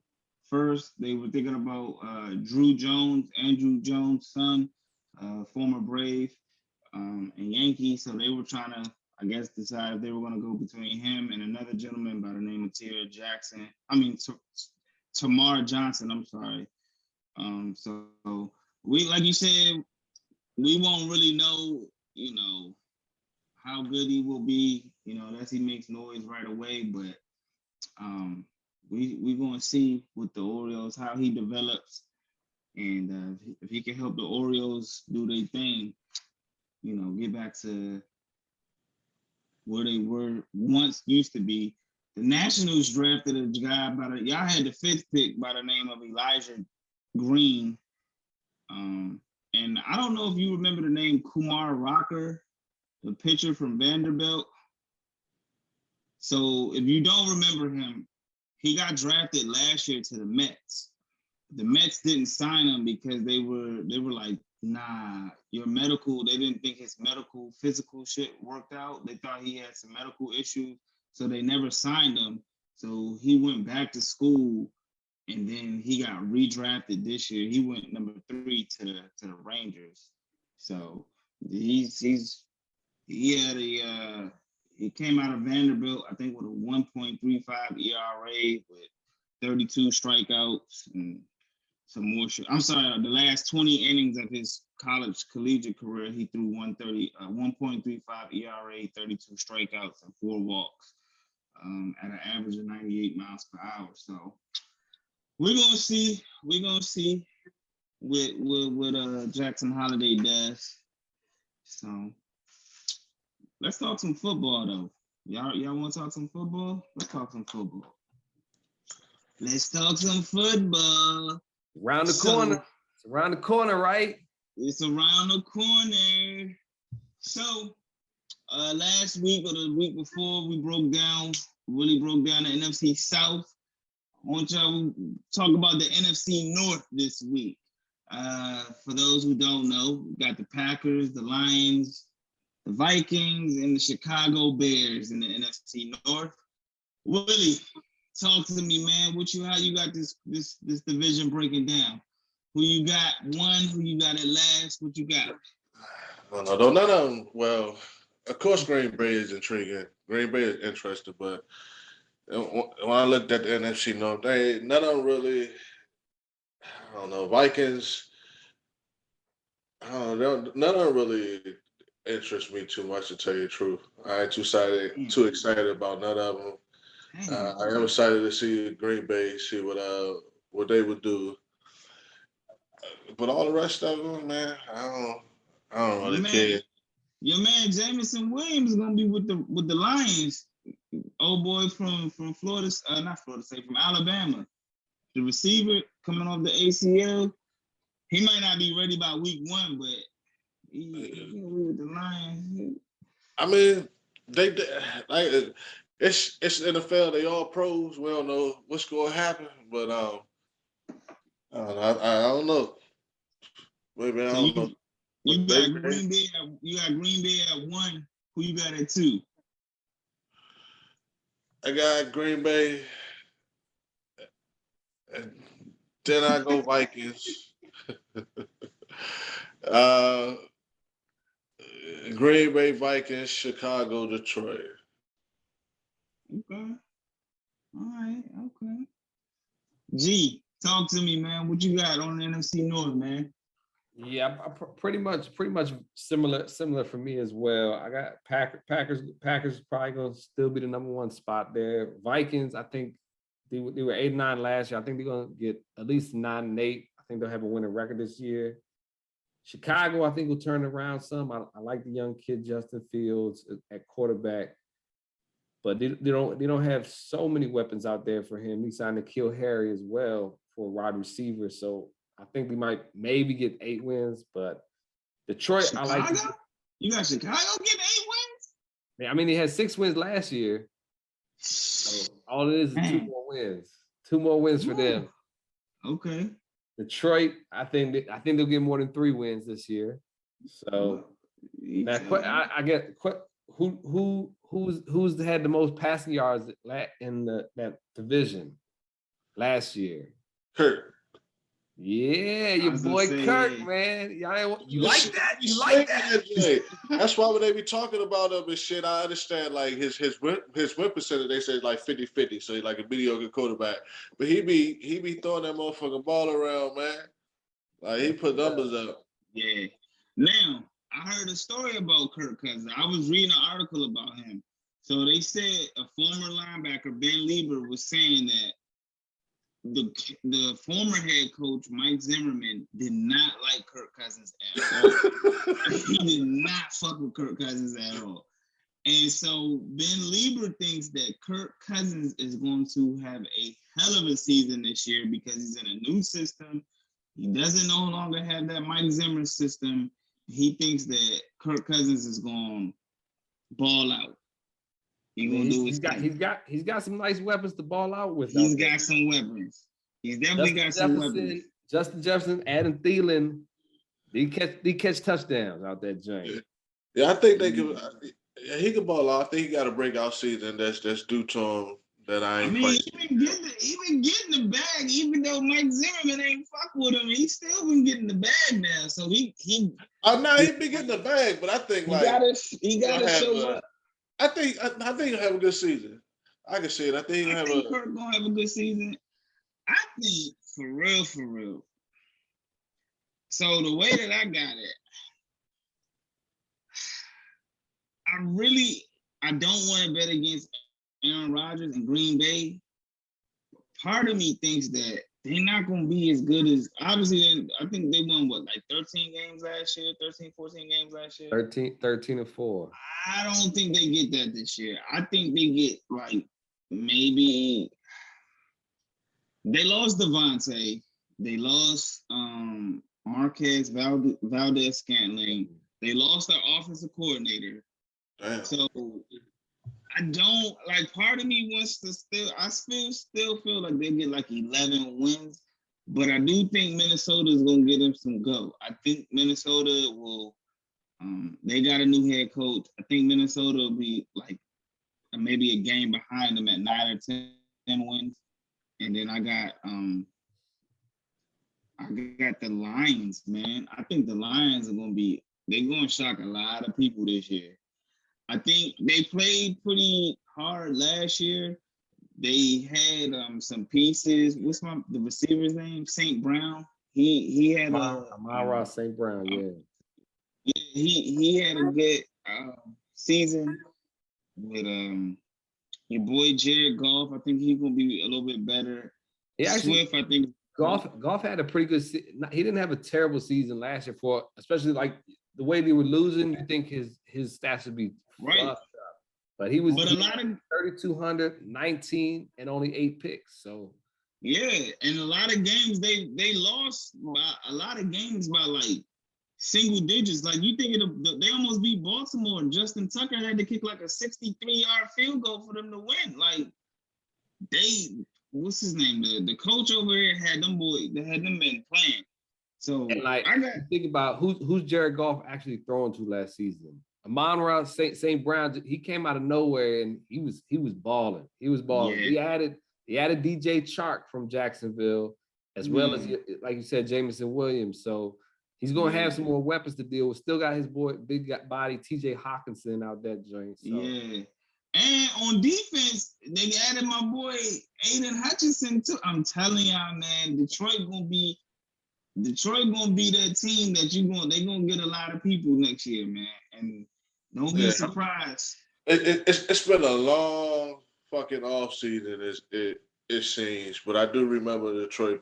first. They were thinking about Andrew Jones' son, former Brave, and Yankee. So they were trying to, I guess, decide if they were gonna go between him and another gentleman by the name of Tamar Johnson, I'm sorry. So we, like you said, we won't really know, how good he will be, unless he makes noise right away. But we gonna see with the Orioles how he develops, and if he can help the Orioles do their thing, get back to where they were once used to be. The Nationals drafted a guy y'all had the 5th pick by the name of Elijah Green. And I don't know if you remember the name Kumar Rocker, the pitcher from Vanderbilt. So if you don't remember him, he got drafted last year to the Mets. The Mets didn't sign him because they were like, nah, they didn't think his medical physical shit worked out. They thought he had some medical issues. So they never signed him. So he went back to school, and then he got redrafted this year. He went number 3 to the Rangers. So he came out of Vanderbilt, I think, with a 1.35 ERA with 32 strikeouts and some more shit. I'm sorry, the last 20 innings of his collegiate career, he threw 1.35 ERA, 32 strikeouts, and 4 walks. At an average of 98 miles per hour. So we're gonna see what Jackson Holliday does. So let's talk some football though. Y'all want to talk some football? Let's talk some football. Let's talk some football. Around the corner. It's around the corner, right? It's around the corner. So, last week or the week before, we really broke down the NFC South. I want y'all to talk about the NFC North this week. For those who don't know, we got the Packers, the Lions, the Vikings, and the Chicago Bears in the NFC North. Willie, talk to me, man. How you got this division breaking down? Who you got one? Who you got at last? What you got? No, none of them. Well, of course, Green Bay is intriguing. Green Bay is interesting, but when I looked at the NFC North, none of them really. I don't know. Vikings. I don't know. None of them really interest me too much, to tell you the truth. I ain't too excited about none of them. I am excited to see Green Bay, see what they would do. But all the rest of them, man, I don't really care. Your man Jameson Williams is gonna be with the Lions. Old boy from Florida, not Florida State, from Alabama. The receiver coming off the ACL. He might not be ready by week 1, but he's with the Lions. I mean, they like it's NFL. They all pros. We don't know what's going to happen, but I don't know. Maybe I don't know. You got Green Bay at 1. Who you got at 2? I got Green Bay, and then I go Vikings. Green Bay, Vikings, Chicago, Detroit. Okay. All right. Okay. G, talk to me, man. What you got on the NFC North, man? Yeah, pretty much similar for me as well. I got Packers probably gonna still be the number 1 spot there. Vikings, I think they were 8-9 last year. I think they're gonna get at least 9-8. I think they'll have a winning record this year. Chicago, I think will turn around some. I like the young kid Justin Fields at quarterback, but they don't have so many weapons out there for him. He signed N'Keal Harry as well for a wide receiver, so I think we might maybe get 8 wins, but Detroit, Chicago? I like. You got Chicago getting 8 wins? Yeah, I mean, they had 6 wins last year. So all it is 2 more wins. 2 more wins for them. Okay. Detroit, I think they'll get more than 3 wins this year. So now I get who's had the most passing yards in that division last year? Kirk. Yeah, your boy Kirk, man. You like that? You like that? That's why when they be talking about him and shit, I understand like his win percentage, they say like 50-50, so he's like a mediocre quarterback. But he be throwing that motherfucking ball around, man. Like he put numbers up. Yeah. Now, I heard a story about Kirk Cousins. I was reading an article about him. So they said a former linebacker, Ben Lieber, was saying that the former head coach, Mike Zimmerman, did not like Kirk Cousins at all. He did not fuck with Kirk Cousins at all. And so Ben Lieber thinks that Kirk Cousins is going to have a hell of a season this year because he's in a new system. He doesn't no longer have that Mike Zimmer system. He thinks that Kirk Cousins is going to ball out. He's got some nice weapons to ball out with. He's got some weapons. He's definitely got some weapons. Justin Jefferson, Adam Thielen, they catch touchdowns out that joint. Yeah, I think they could. He can ball out. I think he got a breakout season that's due to him. That I mean, he been getting the bag, even though Mike Zimmerman ain't fuck with him. He's still been getting the bag now. So he he been getting the bag, but I think he gotta show up. I think he'll have a good season. I can see it. I think Kirk gonna have a good season. I think for real. So the way that I got it, I don't want to bet against Aaron Rodgers and Green Bay. Part of me thinks that they're not gonna be as good as obviously. I think they won what, like 13 games last year, 13, 14 games last year. 13-4. I don't think they get that this year. I think they get like maybe they lost Devontae, they lost Marquez Valdez Scantling, they lost their offensive coordinator. Damn. So I don't like. Part of me wants to still. I still feel like they get like 11 wins, but I do think Minnesota is gonna get them some go. I think Minnesota will. They got a new head coach. I think Minnesota will be like maybe a game behind them at 9 or 10 wins, and then I got the Lions, man. I think the Lions are gonna be. They're gonna shock a lot of people this year. I think they played pretty hard last year. They had some pieces. What's the receiver's name? St. Brown. He had Amara St. Brown. Yeah. He had a good season with your boy Jared Goff. I think he's gonna be a little bit better. Swift, I think. Goff had a pretty good. He didn't have a terrible season last year especially like the way they were losing. You think his stats would be right. But he was a lot of 3,200, 19, and only 8 picks. So yeah, and a lot of games they lost by a lot of games by like single digits. Like you think they almost beat Baltimore. Justin Tucker had to kick like a 63-yard field goal for them to win. Like what's his name? The coach over here had them men playing. So and like think about who's Jared Goff actually throwing to last season. Amon-Ra St. Brown, he came out of nowhere and he was balling. He was balling. Yeah. He added DJ Chark from Jacksonville, as well as, like you said, Jameson Williams. So he's gonna have some more weapons to deal with. Still got his boy, big body, TJ Hawkinson out that joint. So. Yeah. And on defense, they added my boy Aiden Hutchinson too. I'm telling y'all, man, Detroit gonna be that team that they're gonna get a lot of people next year, man. And don't be surprised. It's been a long fucking off season, it seems, but I do remember Detroit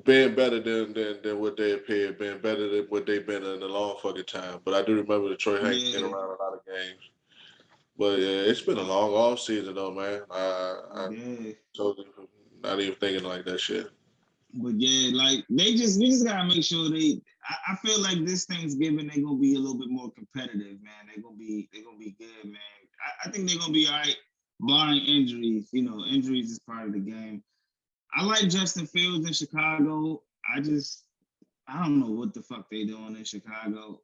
being better than what they appeared, being better than what they've been in a long fucking time. But I do remember Detroit hanging around a lot of games. But yeah, it's been a long off season though, man. I totally not even thinking like that shit. But yeah, like we just gotta make sure I feel like this Thanksgiving they're gonna be a little bit more competitive, man. They're gonna be good, man. I think they're gonna be all right, barring injuries. You know, injuries is part of the game. I like Justin Fields in Chicago. I don't know what the fuck they doing in Chicago.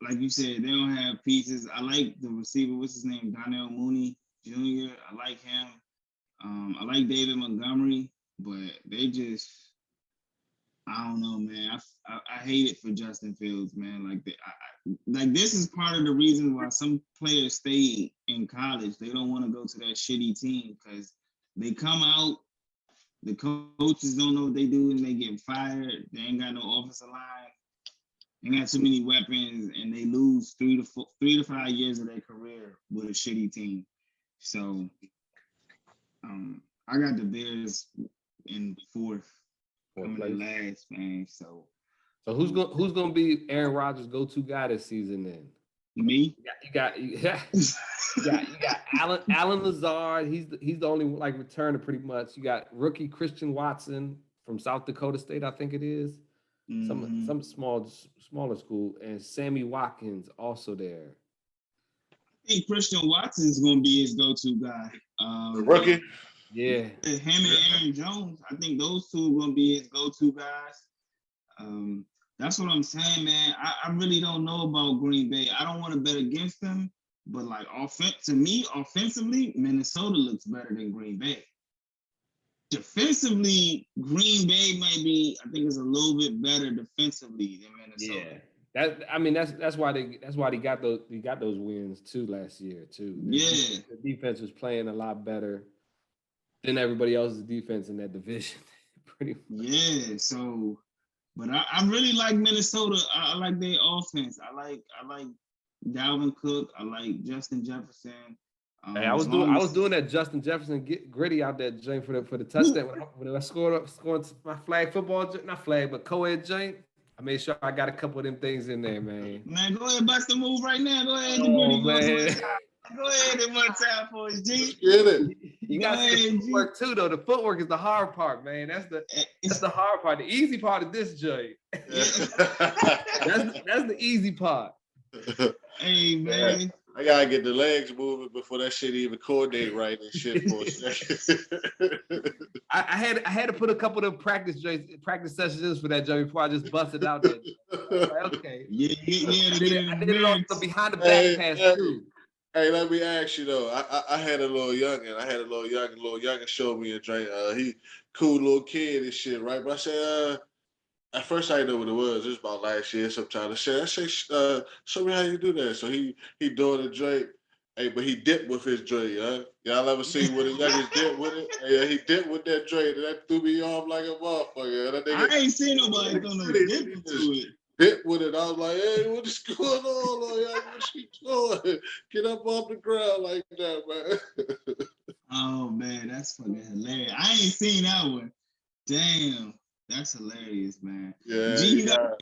Like you said, they don't have pieces. I like the receiver. What's his name? Donnell Mooney Jr. I like him. I like David Montgomery, but they just, I don't know, man. I hate it for Justin Fields, man. Like this is part of the reason why some players stay in college. They don't want to go to that shitty team because they come out, the coaches don't know what they do, and they get fired. They ain't got no offensive line. They got too many weapons, and they lose 3 to 5 years of their career with a shitty team. So. I got the Bears in fourth place last, man. So who's gonna be Aaron Rodgers' go-to guy this season then? Me? You got Alan Lazard. He's the only like returner pretty much. You got rookie Christian Watson from South Dakota State, I think it is. Some smaller school, and Sammy Watkins also there. I think Christian Watson is going to be his go-to guy. The rookie? Yeah. Him and Aaron Jones, I think those two are going to be his go-to guys. That's what I'm saying, man. I really don't know about Green Bay. I don't want to bet against them, but like offensively, Minnesota looks better than Green Bay. Defensively, Green Bay might be, I think, is a little bit better defensively than Minnesota. Yeah. That's why they got those wins too last year too. The defense was playing a lot better than everybody else's defense in that division. Pretty much. Yeah. So, but I really like Minnesota. I like their offense. I like Dalvin Cook. I like Justin Jefferson. Hey, I was doing that Justin Jefferson gritty out there, joint for the touchdown. When I scored my flag football, not flag, but co-ed joint. I made sure I got a couple of them things in there, man. Man, go ahead, bust the move right now. Go ahead, the Oh, gritty. man. Go ahead and one time for us, G. Get it. You got the footwork too, though. The footwork is the hard part, man. That's the hard part. The easy part is this joint. That's the easy part. Hey, man. I gotta get the legs moving before that shit even coordinate right and shit for a second. I had to put a couple of practice sessions for that joint before I just busted out there. Like, okay. Yeah. I did it on the behind the back pass too. Hey, let me ask you though. I had a little youngin. Little youngin showed me a drink. He cool little kid and shit, right? But I said, at first I didn't know what it was. It was about last year sometime. I said, show me how you do that. So he doing the drink. Hey, but he dipped with his drink, huh? Y'all ever seen when the youngest dip with it? Yeah, he dipped with that drink, and that threw me off like a motherfucker. That nigga, I ain't seen nobody throw no dip into it. Dip with it. I was like, hey, what is going on? Like, what she doing? Get up off the ground like that, man. Oh man, that's fucking hilarious. I ain't seen that one. Damn, that's hilarious, man. Yeah, G, you gotta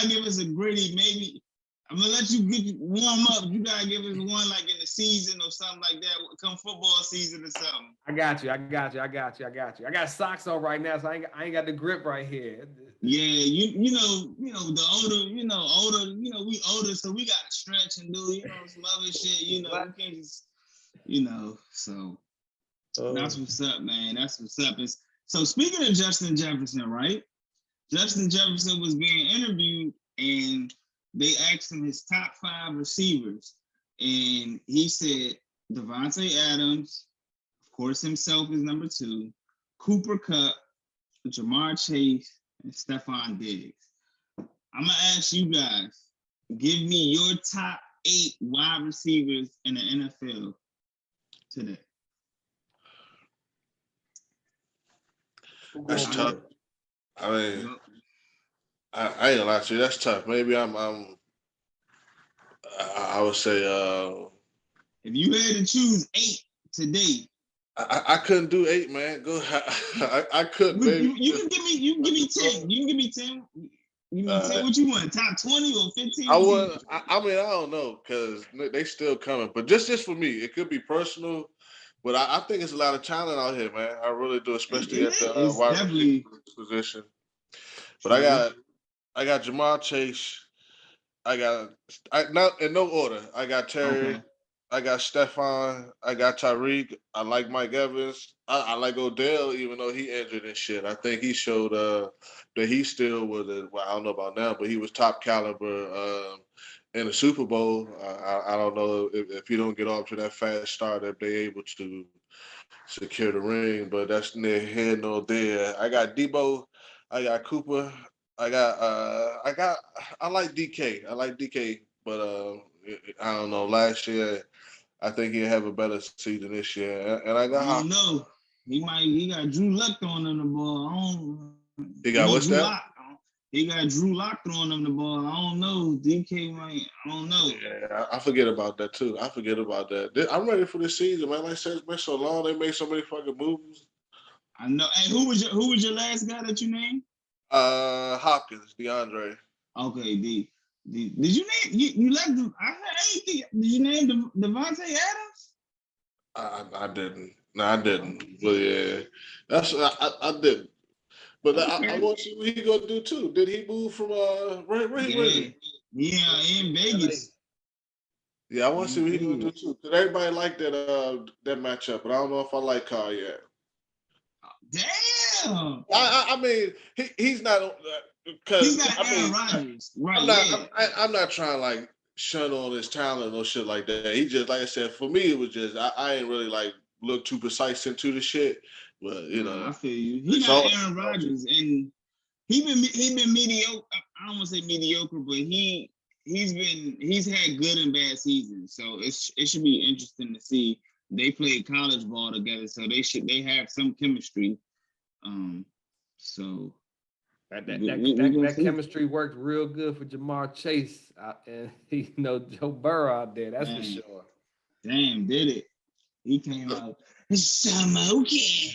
give us a gritty. Maybe I'm gonna let you warm up. You gotta give us one like in the season or something like that. Come football season or something. I got you. I got socks on right now, so I ain't got the grip right here. Yeah, you know, the older, we older, so we gotta stretch and do, some other shit, we can't just, so that's what's up, man. That's what's up. So speaking of Justin Jefferson, right? Justin Jefferson was being interviewed and they asked him his top 5 receivers. And he said Devontae Adams, of course, himself is number 2, Cooper Kupp, Jamar Chase, and Stephon Diggs. I'm gonna ask you guys, give me your top 8 wide receivers in the NFL today. That's tough. I mean, I ain't gonna lie to you. That's tough. Maybe I would say if you had to choose 8 today. I couldn't do 8, man. Go. I couldn't. You can give me 10. You can give me 10. You can 10. What you want? Top 20 or 15? I would. I mean, I don't know because they still coming. But just for me, it could be personal. But I think it's a lot of talent out here, man. I really do, especially at the wide receiver position. But I got Jamar Chase. Not in no order. I got Terry. Okay. I got Stephon. I got Tyreek. I like Mike Evans. I like Odell, even though he injured and shit. I think he showed that he still was. I don't know about now, but he was top caliber in the Super Bowl. I don't know if you don't get off to that fast start, if they're able to secure the ring. But that's near here nor there. I got Debo. I got Cooper. I like DK. I like DK, but I don't know. Last year, I think he'll have a better season this year. And I don't know. He got Drew Luck throwing him the ball. He got what's that? He got Drew Lock throwing him the ball. I don't know. DK might. I don't know. Yeah, I forget about that too. I'm ready for this season, man. Like I said, it's been so long. They made so many fucking moves. I know. Hey, who was your last guy that you named? Hopkins, DeAndre. Okay, did you name you left them? Did you name Devontae Adams? I didn't. No, I didn't. But yeah, I didn't. But okay. I want to see what he gonna do too. Did he move from Yeah, in Vegas. Yeah, I want to see what he gonna do too. Cause everybody liked that matchup, but I don't know if I like Carr yet. Damn. I mean, he's not because he's not Aaron Rodgers, right? I'm not trying to like shun on his talent or shit like that. He just, like I said, for me it was just I ain't really like look too precise into the shit. But I feel you. He's not Aaron Rodgers, and he been mediocre. I don't want to say mediocre, but he's had good and bad seasons. So it should be interesting to see. They played college ball together, so they have some chemistry. So that chemistry worked real good for Jamar Chase and Joe Burrow out there. That's for sure. Damn, did it? He came out smoking.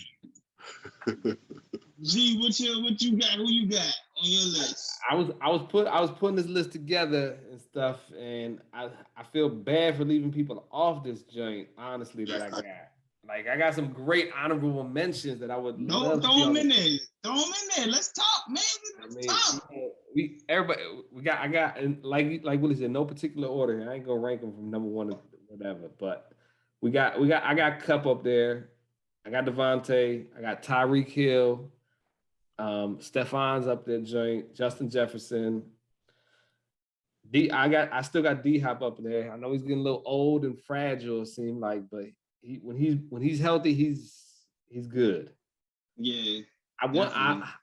G, what you got? Who you got on your list? I was putting this list together and stuff, and I feel bad for leaving people off this joint. Honestly, that I got. Like I got some great honorable mentions that I would love to throw them in there. Throw them in there. Let's talk, man. Let's talk. I got and like Willie said, no particular order. I ain't gonna rank them from number one to whatever, but I got Cup up there. I got Devontae. I got Tyreek Hill. Stefan's up there, joint. Justin Jefferson. I still got D-Hop up there. I know he's getting a little old and fragile, it seems like, but when he's healthy, he's good. Yeah. I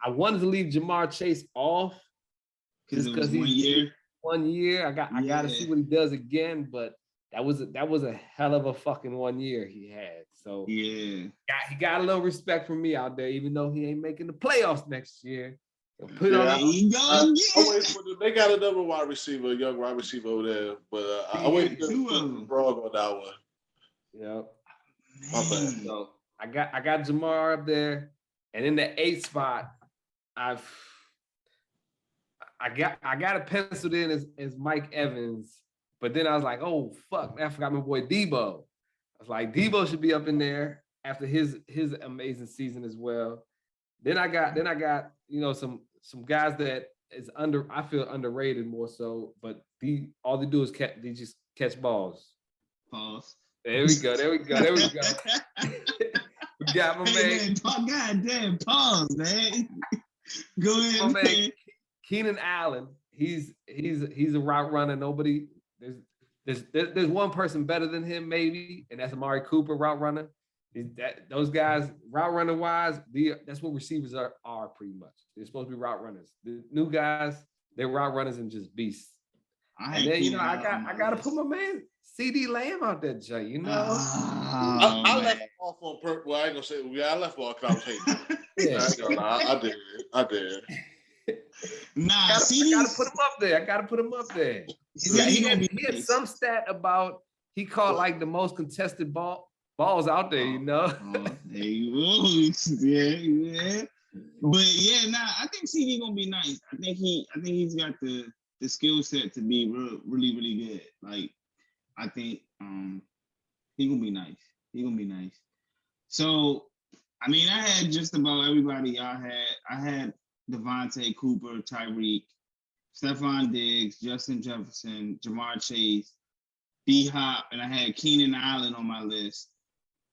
wanted to leave Jamar Chase off just because he's 1 year. I got to see what he does again, but that was a hell of a fucking 1 year he had. So yeah, he got a little respect from me out there, even though he ain't making the playoffs next year. They got another wide receiver, young wide receiver over there, but I wait for the frog on that one. Yep. So I got Jamar up there, and in the 8th spot, I got it penciled in as Mike Evans, but then I was like, oh fuck, I forgot my boy Debo. I was like, Debo should be up in there after his amazing season as well. Then I got some guys that is I feel underrated more so, but all they do is they just catch balls. Pause. There we go. We got my man. God damn, pause, man. Go ahead, man. Keenan Allen. He's a route runner. There's one person better than him, maybe, and that's Amari Cooper, route runner. Those guys, route runner wise, that's what receivers are pretty much. They're supposed to be route runners. The new guys, they're route runners and just beasts. I got to put my man CD Lamb out there, Jay. You know, I left off on purpose. Well, I ain't gonna say I left off because I was hating. Yeah, I did. Nah, I gotta put him up there. He had some stat about he caught like the most contested balls out there, you know. There you go. Yeah. But yeah, I think CD gonna be nice. I think he's got the skill set to be really, really good. Like, I think he gonna be nice. So, I mean, I had just about everybody y'all had. I had Devontae, Cooper, Tyreek, Stephon Diggs, Justin Jefferson, Jamar Chase, D-Hop, and I had Keenan Allen on my list.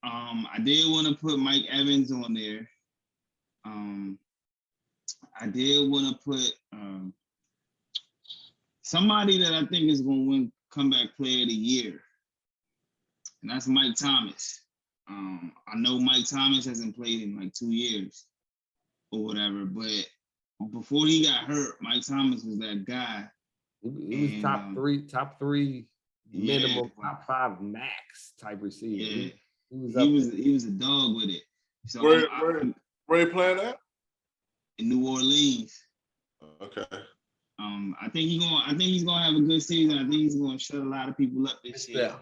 I did want to put Mike Evans on there. I did want to put somebody that I think is going to win Comeback Player of the Year, and that's Mike Thomas. I know Mike Thomas hasn't played in like 2 years or whatever, but before he got hurt, Mike Thomas was that guy. He was top three minimum, top 5 max type receiver. Yeah. He was a dog with it. So where you playing at? In New Orleans. Okay. I think he's gonna have a good season. I think he's gonna shut a lot of people up this year.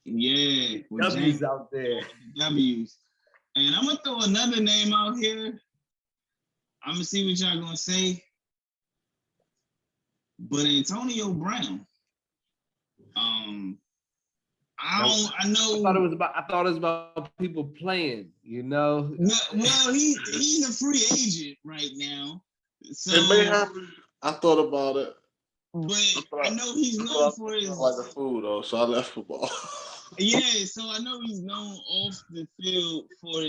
Yeah. W's out there. W's. And I'm gonna throw another name out here. I'm gonna see what y'all gonna say. But Antonio Brown. I thought it was about people playing, you know. Well, he's a free agent right now. So it may happen. I thought about it. But I know he's known for his like the food though, so I left football. Yeah, so I know he's known off the field for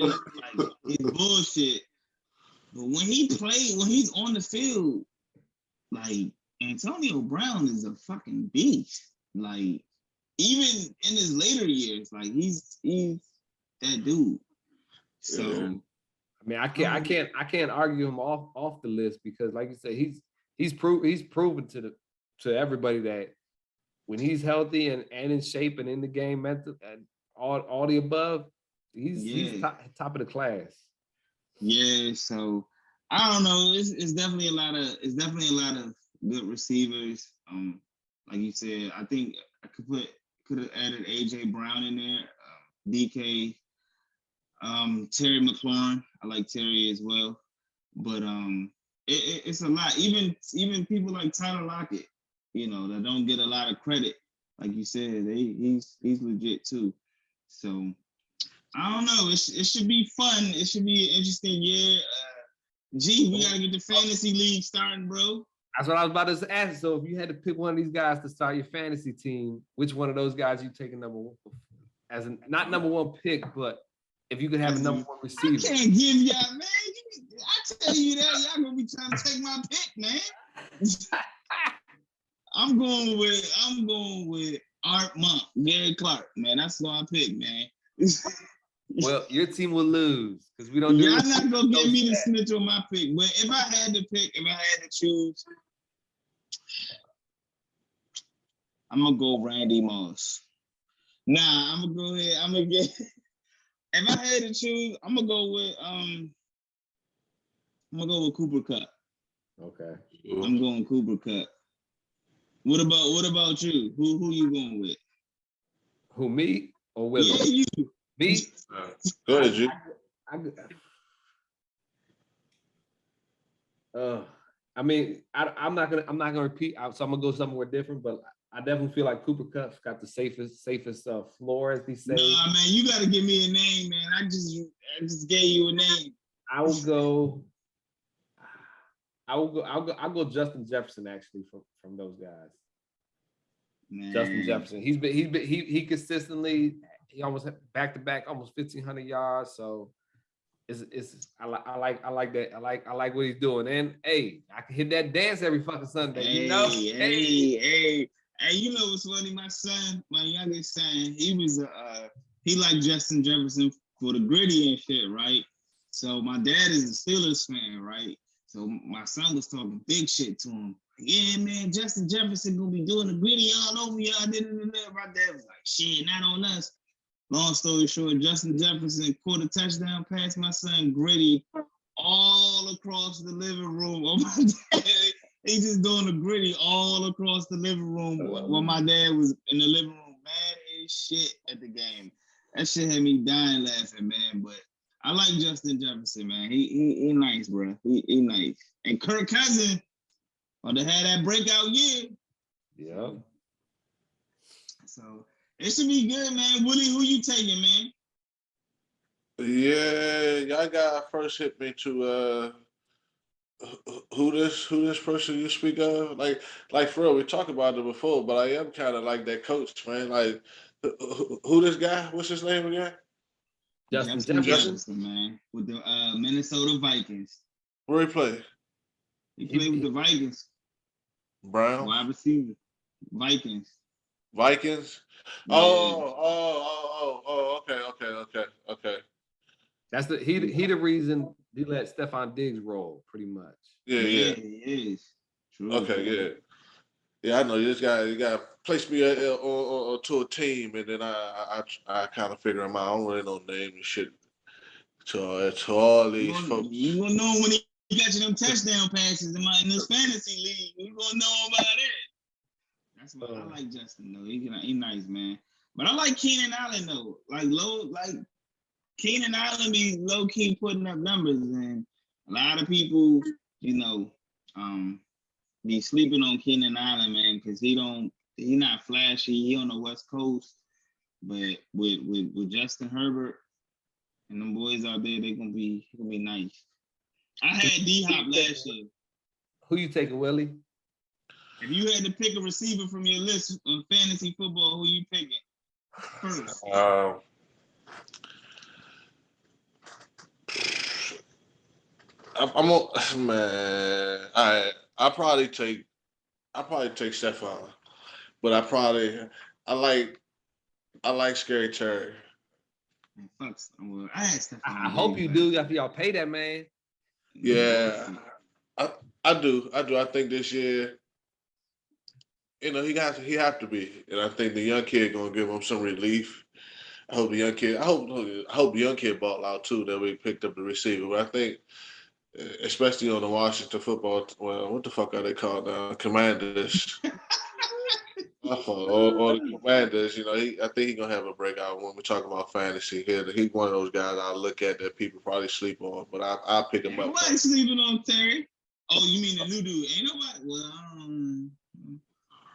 his bullshit. But when he's on the field, like Antonio Brown is a fucking beast. Like even in his later years, like he's that dude. So I mean, I can't argue him off the list because, like you said, he's proven to everybody that when he's healthy and in shape and in the game, mental and all the above, he's top of the class. Yeah, so I don't know. It's definitely a lot of good receivers. Like you said, I think I could have added AJ Brown in there. DK, Terry McLaurin. I like Terry as well, but it's a lot. Even people like Tyler Lockett, that don't get a lot of credit. Like you said, he's legit too. So I don't know. It should be fun. It should be an interesting year. We gotta get the fantasy league starting, bro. That's what I was about to ask. So if you had to pick one of these guys to start your fantasy team, which one of those guys you taking number one as not number one pick, but if you could have a number one receiver? I can't give y'all, man. I tell you that y'all gonna be trying to take my pick, man. I'm going with Art Monk, Gary Clark, man. That's what I pick, man. Well, your team will lose because we don't do. Y'all not gonna get me to snitch on my pick. But if I had to choose, I'm gonna go Randy Moss. Nah, I'm gonna go ahead. I'm gonna get. If I had to choose, I'm gonna go with Cooper Kupp. Okay. I'm going Cooper Kupp. What about you? Who you going with? Who, me or Willie? Yeah, you. Me? Go ahead, G. I mean, I'm not gonna repeat. So I'm gonna go somewhere different, but I definitely feel like Cooper Kupp's got the safest floor, as they say. Nah, man, you gotta give me a name, man. I just gave you a name. I'll go Justin Jefferson actually from those guys. Man. Justin Jefferson. He consistently, he almost back to back almost 1,500 yards. So I like that. I like what he's doing. And hey, I can hit that dance every fucking Sunday. Hey, you know what's funny? My youngest son, he liked Justin Jefferson for the gritty and shit, right? So my dad is a Steelers fan, right? So my son was talking big shit to him. Yeah, man, Justin Jefferson gonna be doing the gritty all over y'all. My dad was like, shit, not on us. Long story short, Justin Jefferson caught a touchdown pass my son Gritty all across the living room. Oh, my dad, he just doing the Gritty all across the living room while my dad was in the living room mad as shit at the game. That shit had me dying laughing, man. But I like Justin Jefferson, man. He nice, bro. He nice. And Kirk Cousins, they had that breakout year. Yeah. So it should be good, man. Willie, who you taking, man? Yeah, y'all got first hit me to who this person you speak of? Like for real, we talked about it before, but I am kind of like that coach, man. Like who this guy? What's his name again? Justin Jefferson, man, with the Minnesota Vikings. Where he play? He played with the Vikings. Brown. Wide receiver. Vikings. Yeah. Oh, okay. That's he the reason he let Stephon Diggs roll, pretty much. Yeah. He is. True. Okay, yeah. I know this guy. You got to place me to a team, and then I kind of figure him out. I don't really know name and shit to all these folks. You gonna know when he got you them touchdown passes in this fantasy league. You gonna know about it. That's what I like Justin though. He nice, man. But I like Keenan Allen though. Like Keenan Allen be low key putting up numbers, and a lot of people, be sleeping on Keenan Allen, man, because he not flashy. He on the West Coast, but with Justin Herbert and them boys out there, they gonna be nice. I had D-Hop last year. Who you taking, Willie? If you had to pick a receiver from your list of fantasy football, who you picking first? I'm on, man. I probably take Stephon, but I like Scary Terry. Man, I had Stephon. I hope you do after y'all pay that man. Yeah, I do. I think this year, he have to be, and I think the young kid gonna give him some relief. I hope the young kid ball out too. That we picked up the receiver, but I think, especially on the Washington football, well, what the fuck are they called now? Commanders. or the Commanders, I think he's gonna have a breakout when we talk about fantasy. He's one of those guys I look at that people probably sleep on, but I'll pick him up. Nobody sleeping on Terry. Oh, you mean the new dude? Ain't nobody. Well,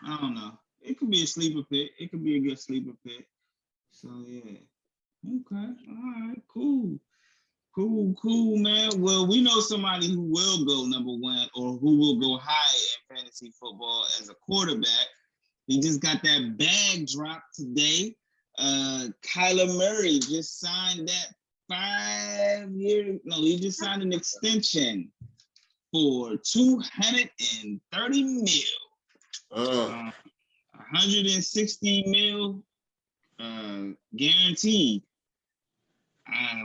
I don't know. It could be a sleeper pick. It could be a good sleeper pick. So yeah. Okay. All right. Cool, man. Well, we know somebody who will go number one or who will go high in fantasy football as a quarterback. He just got that bag drop today. Kyler Murray just signed that 5-year. No, he just signed an extension for $230 million. 160 mil guaranteed.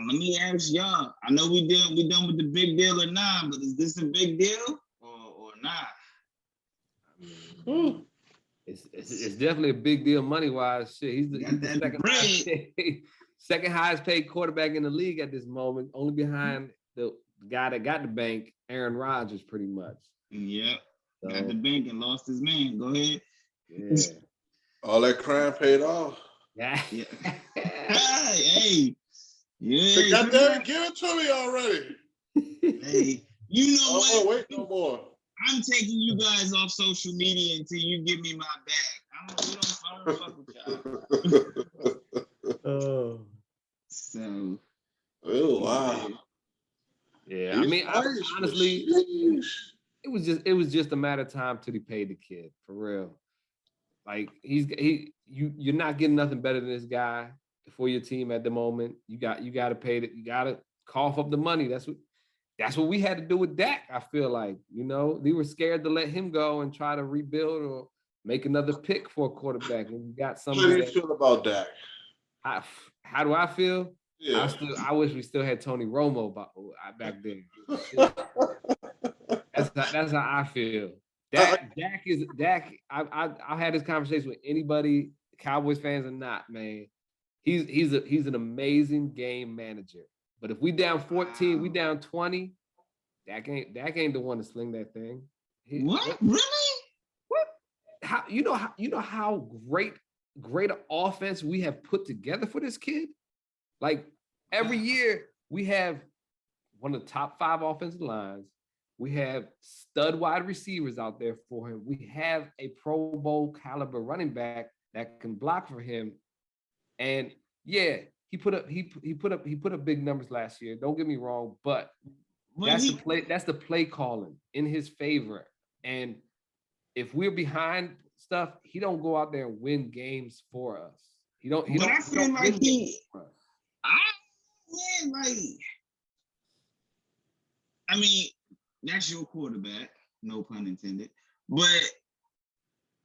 Let me ask y'all. I know we done with the big deal or not, but is this a big deal or not? It's definitely a big deal money wise. Shit, he's the second highest paid quarterback in the league at this moment, only behind the guy that got the bank, Aaron Rodgers, pretty much. Yep. So, got the bank and lost his man. Go ahead. Yeah. All that crime paid off. Yeah. Hey. Yeah. Goddamn it, give it to me already. Hey, you know what? Wait no more. I'm taking you guys off social media until you give me my bag. I don't fuck with y'all. So. Oh wow. Yeah, I mean, honestly, it was just a matter of time till he paid the kid, for real. Like you're not getting nothing better than this guy for your team at the moment. You got to pay it. You got to cough up the money. That's what we had to do with Dak. I feel like, we were scared to let him go and try to rebuild or make another pick for a quarterback. And you got something. How do you feel about Dak? How do I feel? Yeah. I wish we still had Tony Romo back then. That's how I feel. Dak. I've had this conversation with anybody, Cowboys fans or not, man. He's an amazing game manager. But if we down 14, we down 20, Dak ain't the one to sling that thing. What? Really? What? How you know how great an offense we have put together for this kid? Like every year we have one of the top 5 offensive lines. We have stud wide receivers out there for him. We have a Pro Bowl caliber running back that can block for him. And yeah, he put up big numbers last year. Don't get me wrong, but that's the play calling in his favor. And if we're behind stuff, he don't go out there and win games for us. I mean, that's your quarterback, no pun intended. But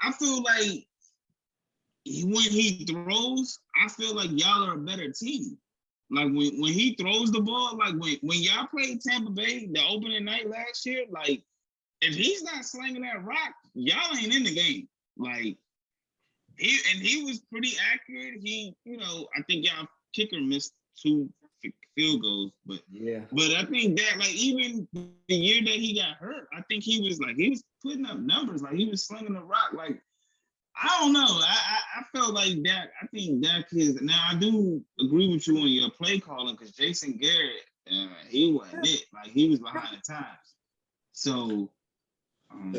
I feel like when he throws, I feel like y'all are a better team. Like when he throws the ball, like when y'all played Tampa Bay the opening night last year, like if he's not slinging that rock, y'all ain't in the game. Like he was pretty accurate. I think y'all kicker missed 2 field goals, but I think that like even the year that he got hurt, I think he was putting up numbers, like he was slinging the rock. Like I don't know, I felt like Dak. I think Dak is now. I do agree with you on your play calling because Jason Garrett, he wasn't it. Like he was behind the times. So I don't. And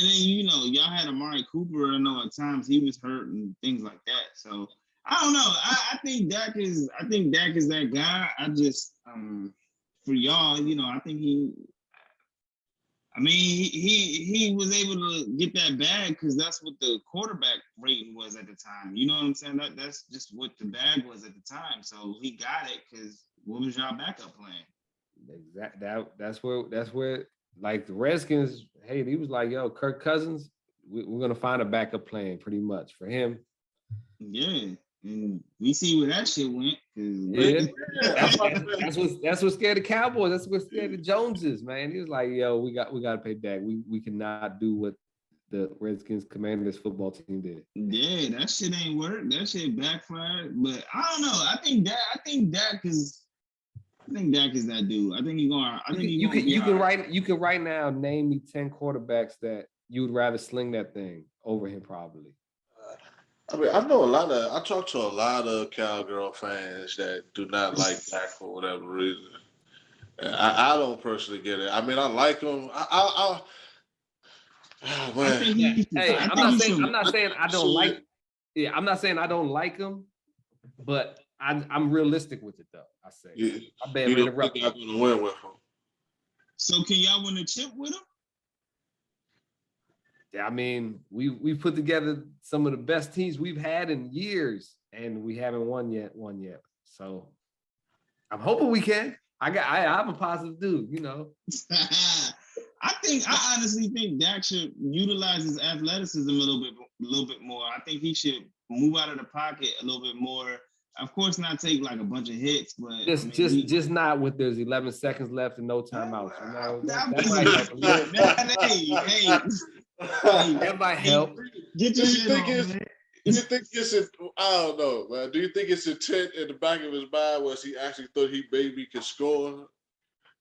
then y'all had Amari Cooper. I know at times he was hurt and things like that. So. I don't know. I think Dak is that guy. I just for y'all, I think he was able to get that bag because that's what the quarterback rating was at the time. You know what I'm saying? That's just what the bag was at the time. So he got it because what was y'all backup plan? Exactly. That's where like the Redskins. Hey, he was like, "Yo, Kirk Cousins, we're gonna find a backup plan pretty much for him." Yeah. And we see where that shit went. Yeah, that's what scared the Cowboys. That's what scared the Joneses, man. He was like, "Yo, we got to pay Dak. We cannot do what the Redskins Commanders football team did." Yeah, that shit ain't work. That shit backfired. But I don't know. I think Dak is that dude. I think he's going. You can right now name me 10 quarterbacks that you would rather sling that thing over him probably. I mean, I talk to a lot of Cowgirl fans that do not like Dak for whatever reason. And I don't personally get it. I mean, I like him. Oh, I man. think Yeah. he. Hey, I I'm think not he saying should. I'm not saying I don't like. Yeah, I'm not saying I don't like him, but I'm realistic with it though. I say I bet You ready to don't rough. think I'm going to win with him? So can y'all win a chip with him? Yeah, I mean, we put together some of the best teams we've had in years, and we haven't won yet. So I'm hoping we can. I'm a positive dude, you know. I honestly think Dak should utilize his athleticism a little bit more. I think he should move out of the pocket a little bit more. Of course, not take like a bunch of hits, but Just not with there's 11 seconds left and no timeouts. You know, that might help a little. That might help. Get your shit on, man. Do you think it's I don't know, man. Do you think it's intent in the back of his mind was he actually thought he maybe could score?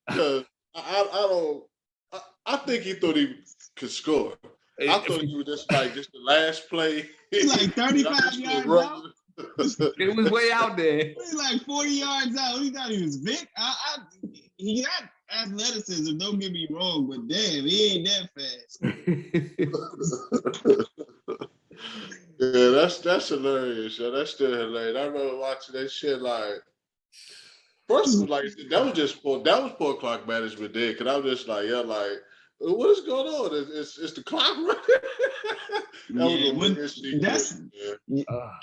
Because I think he thought he could score. I thought he was just the last play. He's like 35 yards out. It was way out there. He's like 40 yards out. He thought he was Vic. He got athleticism, don't get me wrong, but damn, he ain't that fast. Yeah, that's hilarious. Yeah, that's still hilarious. I remember watching that shit like. First of all, like that was poor clock management there, because I was just like, yeah, like, what is going on? It's the clock running.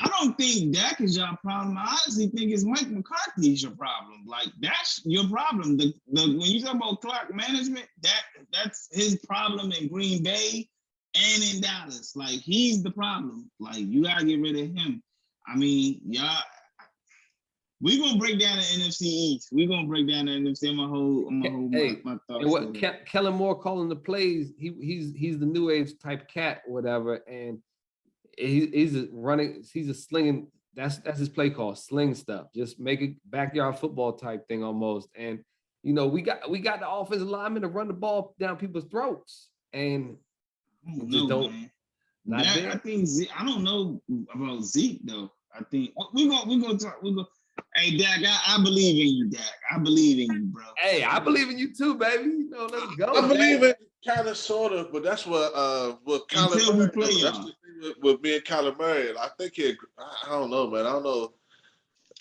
I don't think Dak is your problem. I honestly think it's Mike McCarthy's your problem. Like, that's your problem. When you talk about clock management, that's his problem in Green Bay and in Dallas. Like, he's the problem. Like, you gotta get rid of him. I mean, y'all. We're gonna break down the NFC East. We're gonna break down the NFC. I'm gonna hold my thoughts. And what Kellen Moore calling the plays, he's the new age type cat, whatever, and he's a slinging. That's his play call, sling stuff. Just make it backyard football type thing almost. And you know, we got the offensive linemen to run the ball down people's throats, and just don't. Man. Not there. I think I don't know about Zeke though. I think we're gonna talk. Hey, Dak, I believe in you, Dak. I believe in you, bro. Hey, I believe in you too, baby. You know, let's go. I believe it kind of, sort of, but that's what Kyler Murray does. That's the thing with me and Kyler Murray. I think I don't know, man. I don't know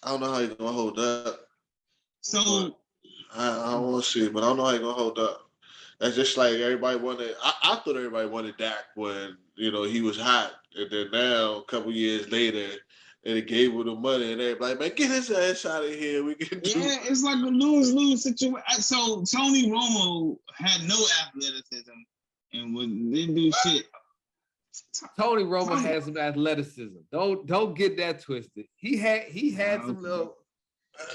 how he's gonna hold up. So I don't want to see, but I don't know how he's gonna hold up. That's just like everybody wanted. I thought everybody wanted Dak when he was hot, and then now a couple years later. And it gave him the money, and everybody, man, get his ass out of here. It's like a lose-lose situation. So Tony Romo had no athleticism and didn't do shit. Tony Romo has some athleticism. Don't get that twisted. He had some little.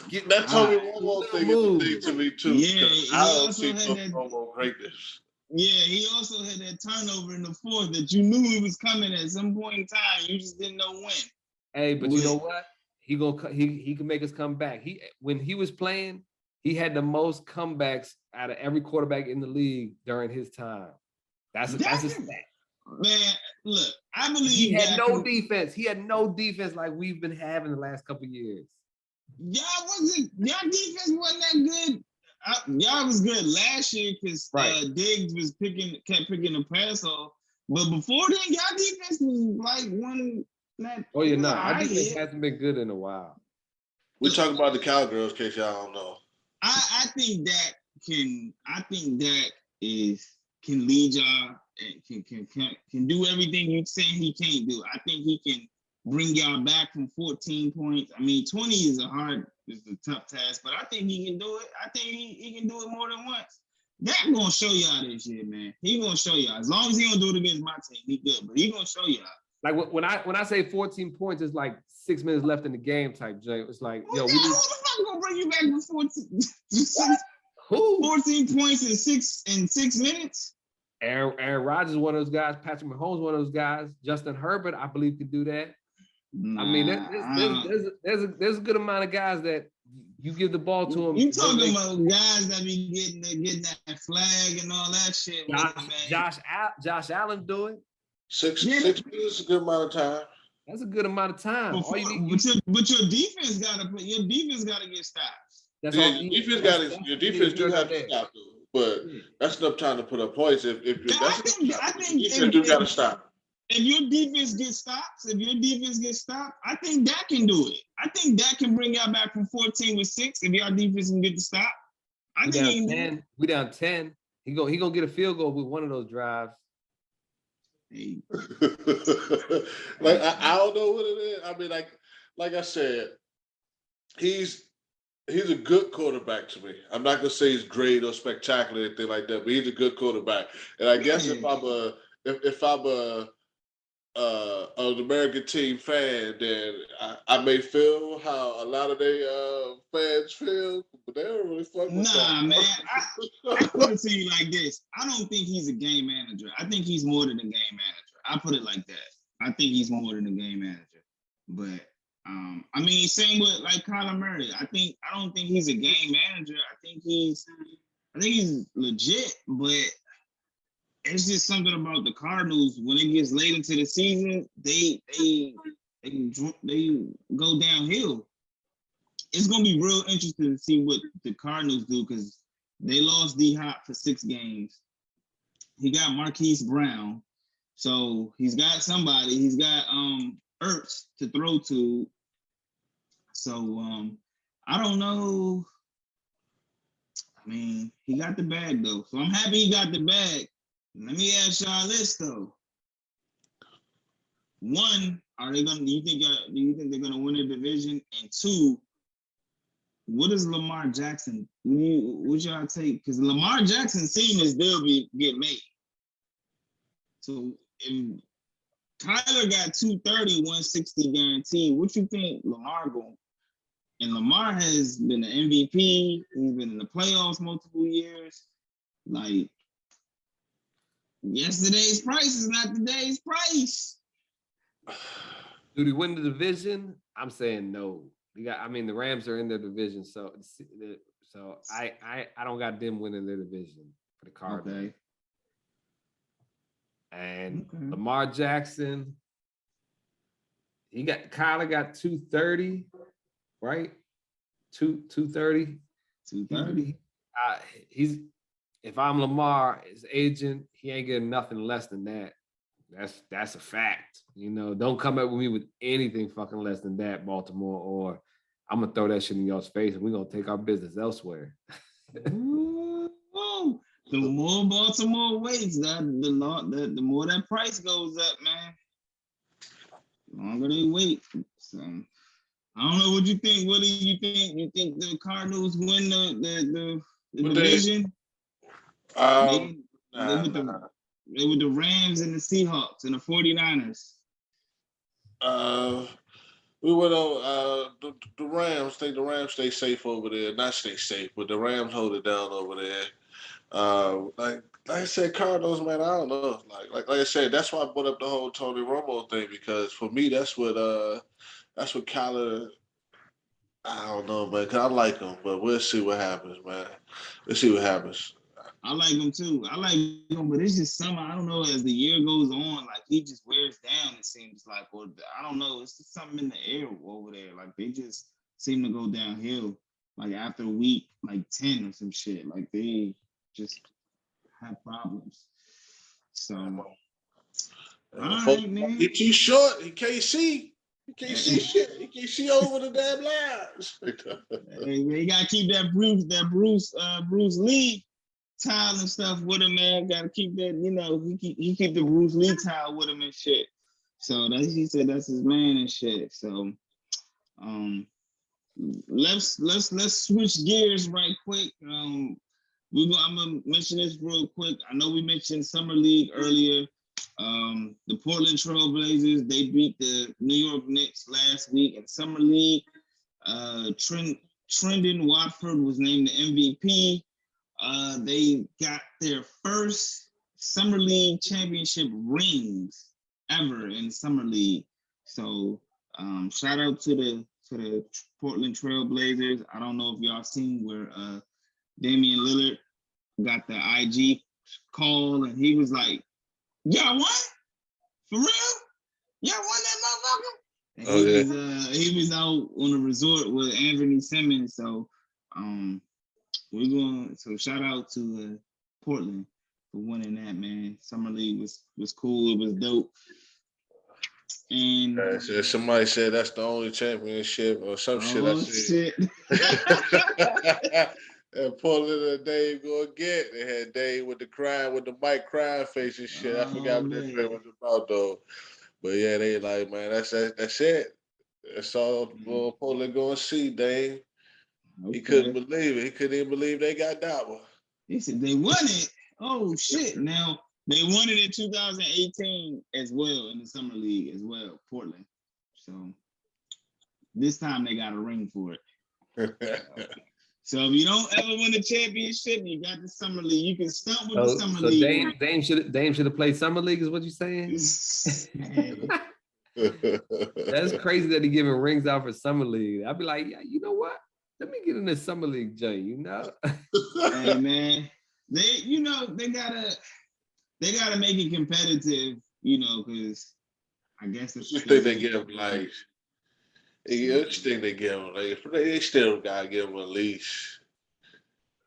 That Tony Romo thing is a thing to me too. Yeah, I don't see Tony Romo greatness. Yeah, he also had that turnover in the fourth that you knew he was coming at some point in time. You just didn't know when. Hey, but you know what? He can make us come back. When he was playing, he had the most comebacks out of every quarterback in the league during his time. That's a stat. Man, look, I believe he had no defense. He had no defense like we've been having the last couple of years. Y'all defense wasn't that good. Y'all was good last year because Diggs kept picking the pass off. But before then, y'all defense was like one. Oh, you're not. I think it hasn't been good in a while. We're talking about the Cowgirls, in case y'all don't know. I think Dak can lead y'all and can do everything you're saying he can't do. I think he can bring y'all back from 14 points. I mean, 20 is a tough task, but I think he can do it. I think he can do it more than once. Dak gonna show y'all this year, man. He gonna show y'all. As long as he don't do it against my team, he good. But he gonna show y'all. Like when I say 14 points, it's like 6 minutes left in the game type, Jay. It's like, who the fuck gonna bring you back with 14? Who? 14 points in 6 minutes? Aaron Rodgers is one of those guys. Patrick Mahomes one of those guys. Justin Herbert, I believe, could do that. I mean, there's a good amount of guys that You give the ball to him. You talking about guys that be getting that flag and all that shit. Josh Allen do it. 6 minutes is a good amount of time. That's a good amount of time. But your defense gotta get stops. That's yeah, all. Your defense do have to stop though. But that's enough time to put up points. I think defense do gotta stop. If your defense gets stops, I think that can do it. I think that can bring y'all back from 14 with 6 if y'all defense can get the stop. I think down 10. We down 10. He gonna get a field goal with one of those drives. Hey. Like I don't know what it is. I mean, like I said, he's a good quarterback to me. I'm not gonna say he's great or spectacular or anything like that, but he's a good quarterback. And I guess if I'm an American team fan, then I may feel how a lot of their fans feel, but they don't really fuck with that. Nah, man. I put it to you like this. I don't think he's a game manager. I think he's more than a game manager. I put it like that. I think he's more than a game manager. But I mean, same with like Kyler Murray. I don't think he's a game manager. I think he's legit, but it's just something about the Cardinals when it gets late into the season, they go downhill. It's gonna be real interesting to see what the Cardinals do because they lost D-Hop for 6 games. He got Marquise Brown, so he's got somebody. He's got Ertz to throw to. So I don't know. I mean, he got the bag though, so I'm happy he got the bag. Let me ask y'all this though. One, do you think they're gonna win the division? And 2, what is Lamar Jackson? What y'all take? Because Lamar Jackson seen his deal get made. So if Kyler got 230, 160 guaranteed, what you think Lamar going? And Lamar has been an MVP. He's been in the playoffs multiple years. Like, yesterday's price is not today's price. Do they win the division? I'm saying no. The Rams are in their division, so I don't got them winning their division for the Cardinals. Okay. And Lamar Jackson, Kyler got 230, right? 230. 230. If I'm Lamar, his agent, he ain't getting nothing less than that. That's a fact. Don't come up with me with anything fucking less than that, Baltimore, or I'm gonna throw that shit in y'all's face and we're gonna take our business elsewhere. Ooh, the more Baltimore waits, the more that price goes up, man. The longer they wait. So I don't know what you think, Willie. You think the Cardinals win the division? They with the Rams and the Seahawks and the 49ers. We went on the Rams. Think the Rams stay safe over there. Not stay safe, but the Rams hold it down over there. Like I said, Cardinals, man, I don't know. Like I said, that's why I brought up the whole Tony Romo thing, because for me, that's what Kyler. I don't know, man, because I like him, but we'll see what happens, man. We'll see what happens. I like him too. I like him, but it's just something, I don't know, as the year goes on, like he just wears down, it seems like, or I don't know, it's just something in the air over there. Like they just seem to go downhill, like after week like 10 or some shit. Like they just have problems. So, all right, man. He too short. He can't see. He can't see shit. He can't see over the damn lines. Hey, man, you gotta keep that Bruce Lee towel and stuff with him, man. Gotta keep that, he keep the Bruce Lee towel with him and shit. So he said that's his man and shit. So let's switch gears right quick. I'm gonna mention this real quick. I know we mentioned Summer League earlier. The Portland Trailblazers, they beat the New York Knicks last week in Summer League. Trendon Watford was named the MVP. They got their first Summer League championship rings ever in Summer League. So shout out to to the Portland Trail Blazers. I don't know if y'all seen where Damian Lillard got the IG call and he was like, "Y'all won? For real? Y'all won that motherfucker?" And he was out on the resort with Anthony Simmons. So so shout out to Portland for winning that, man. Summer League was cool. It was dope. And so somebody said that's the only championship or some shit I said. And Portland and Dave go get. They had Dave with the mic crying face and shit. I forgot what this was about though. But yeah, they like, man, that's it. That's all Portland gonna see, Dave. Okay. He couldn't believe it. He couldn't even believe they got that one. He said they won it. Oh shit! Now they won it in 2018 as well in the summer league as well, Portland. So this time they got a ring for it. So if you don't ever win a championship, you got the summer league. You can start with the summer league. Dame should have played summer league, is what you're saying? That's crazy that he giving rings out for summer league. I'd be like, yeah, you know what? Let me get in the summer league, Jay. You know? Hey man, they gotta make it competitive, because I guess it's just think they give him like. I just think they give him they still gotta give him at least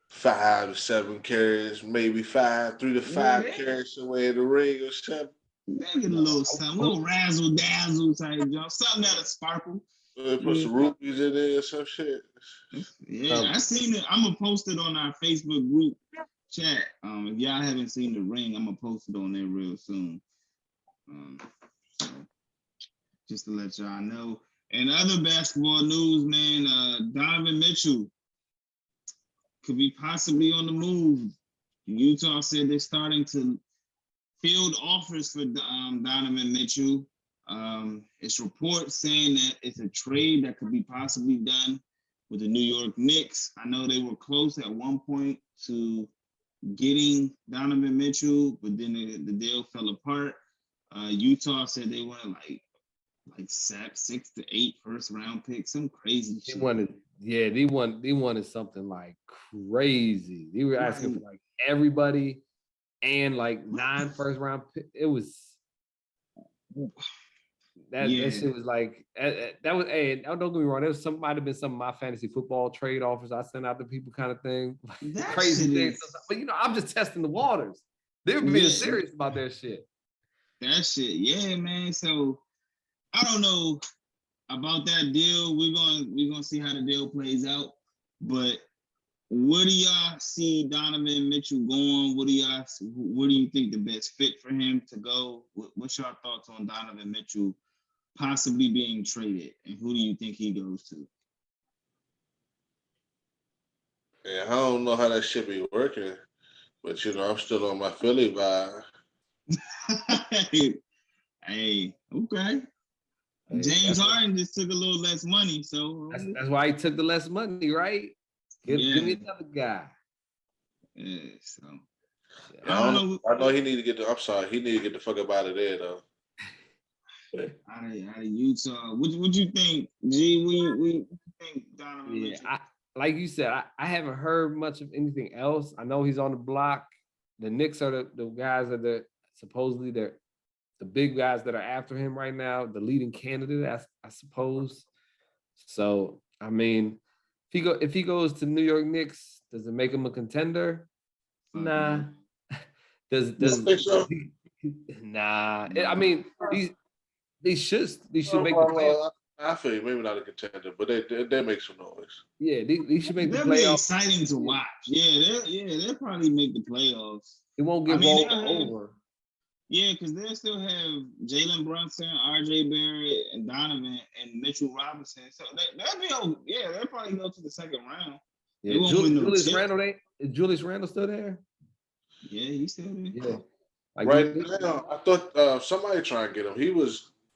5 to 7 carries, maybe 3 to 5 carries somewhere in the ring or something. They get a little something, a little razzle dazzle type job, something that'll sparkle. Put some rupees in there or some shit. Yeah, I seen it. I'm gonna post it on our Facebook group chat. If y'all haven't seen the ring, I'm gonna post it on there real soon. So just to let y'all know. And other basketball news, man, Donovan Mitchell could be possibly on the move. Utah said they're starting to field offers for Donovan Mitchell. It's reports saying that it's a trade that could be possibly done with the New York Knicks. I know they were close at one point to getting Donovan Mitchell, but then the deal fell apart. Utah said they wanted like 6 to 8 first round picks, some crazy shit. They wanted something like crazy. They were asking for like everybody and like 9 first round picks. It was that shit was like that was don't get me wrong. Might have been some of my fantasy football trade offers I sent out to people kind of thing. Crazy things. But I'm just testing the waters. They were being serious about their shit. That shit, yeah, man. So I don't know about that deal. We're gonna see how the deal plays out. But where do y'all see Donovan Mitchell going? Where do you think the best fit for him to go? What's your thoughts on Donovan Mitchell possibly being traded, and who do you think he goes to? Yeah, I don't know how that shit be working, but I'm still on my Philly vibe. Hey, okay. James Harden just took a little less money, so that's why he took the less money, right? Give me another guy. Yeah, so I know he need to get he need to get the fuck up out of there though. Out of Utah. What you think, G? What you think, Donovan? Yeah, like you said, I haven't heard much of anything else. I know he's on the block. The Knicks are the guys that supposedly they're the big guys that are after him right now, the leading candidate, I suppose. So, I mean, if he goes to New York Knicks, does it make him a contender? Nah. Does think so? Nah. I mean, they should make the playoffs. I feel you, maybe not a contender, but they make some noise. Yeah, they should make the playoffs. They'll be exciting to watch. They'll probably make the playoffs. It won't get rolled over. Yeah, because they'll still have Jalen Brunson, RJ Barrett, and Donovan, and Mitchell Robinson. So they'll probably go to the second round. Yeah, Julius Randle, is Julius Randle still there? Yeah, he's still there. Yeah. Right now, I thought somebody trying to get him.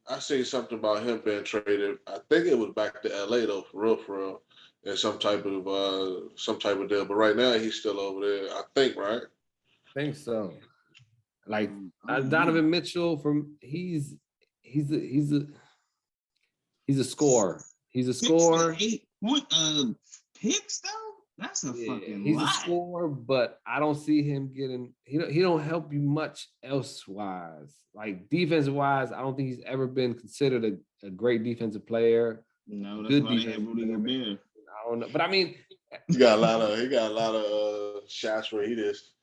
I seen something about him being traded. I think it was back to LA though, for real. And some type of deal. But right now he's still over there, I think, right? I think so. Like Donovan Mitchell he's a scorer. He's a scorer. 8 picks though. That's a fucking he's lot. a scorer, but I don't see him getting. He don't help you much elsewise. Like defensive wise, I don't think he's ever been considered a great defensive player. No, that's Good why they defensive had Rudy player. Gobert. I don't know, but I mean, he got a lot of shots where he just.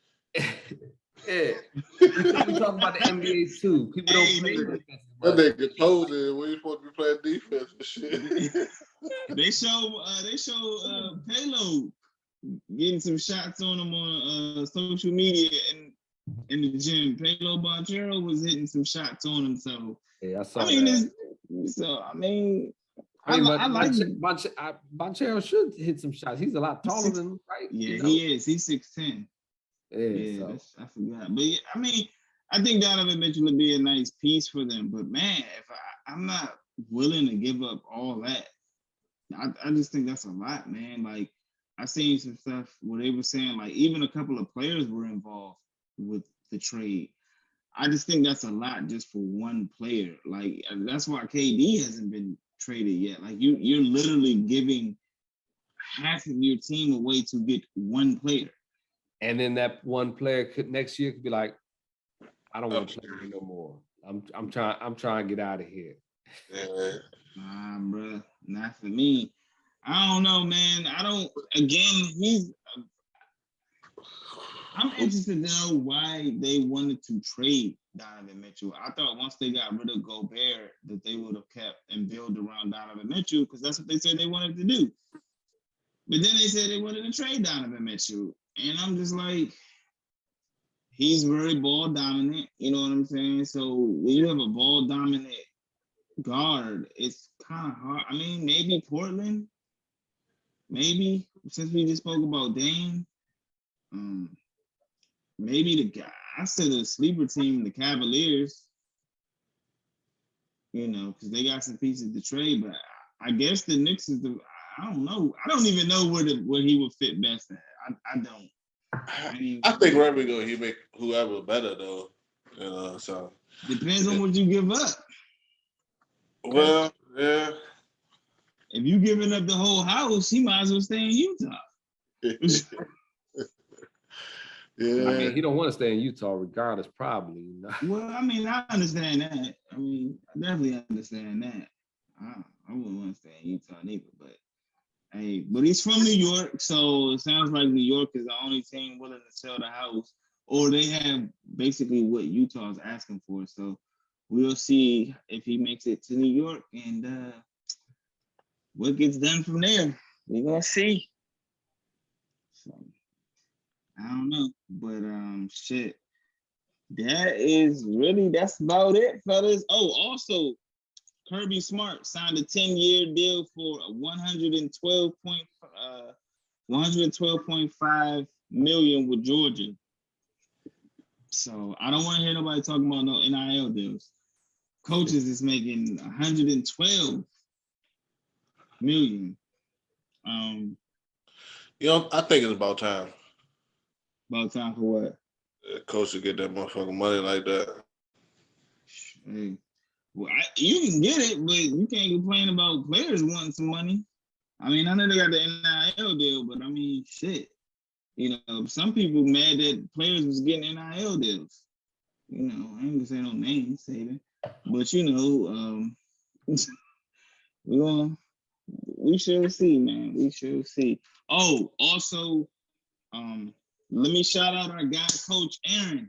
yeah. We talk about the NBA too. People don't play defense. That nigga posing when you supposed to be playing defense and shit. They show Payload getting some shots on him on social media and in the gym. Payload Bonjero was hitting some shots on him. So yeah, I saw I mean, that. I like Bonjero should hit some shots. He's a lot taller than him, right? Yeah, he is. He's 6'10". Yeah, I forgot. But yeah, I mean, I think Donovan Mitchell would be a nice piece for them. But man, if I'm not willing to give up all that, I just think that's a lot, man. Like I seen some stuff where they were saying like even a couple of players were involved with the trade. I just think that's a lot just for one player. Like that's why KD hasn't been traded yet. Like you're literally giving half of your team away to get one player. And then that one player next year could be like, I don't want to play here no more. I'm trying to get out of here. Nah, bro, not for me. I don't know, man. I'm interested to know why they wanted to trade Donovan Mitchell. I thought once they got rid of Gobert that they would have kept and build around Donovan Mitchell because that's what they said they wanted to do. But then they said they wanted to trade Donovan Mitchell. And I'm just like, he's very ball dominant. You know what I'm saying? So when you have a ball dominant guard, it's kind of hard. I mean, maybe Portland. Maybe, since we just spoke about Dame. Maybe the guy, I said the sleeper team, the Cavaliers, you know, because they got some pieces to trade, but I guess the Knicks is I don't know. I don't even know where he would fit best at. I don't. I think wherever we go, he make whoever better though. You know, so depends on what you give up. Well, yeah. If you giving up the whole house, he might as well stay in Utah. Yeah. I mean, he don't want to stay in Utah regardless, probably. You know? Well, I mean, I understand that. I mean, I definitely understand that. I wouldn't want to stay in Utah neither, but hey, but he's from New York, so it sounds like New York is the only team willing to sell the house, or they have basically what Utah is asking for. So we'll see if he makes it to New York and what gets done from there. We're gonna see. So I don't know, but shit. That's about it, fellas. Oh, also, Kirby Smart signed a 10-year deal for $112.5 million with Georgia. So I don't want to hear nobody talking about no NIL deals. Coaches is making $112 million. You know, I think it's about time. About time for what? Coach to get that motherfucking money like that. Hey. Well, you can get it, but you can't complain about players wanting some money. I mean, I know they got the NIL deal, but I mean, shit. You know, some people mad that players was getting NIL deals. You know, I ain't gonna say no names, Saban. But you know, we shall see, man. We shall see. Oh, also, let me shout out our guy, Coach Aaron.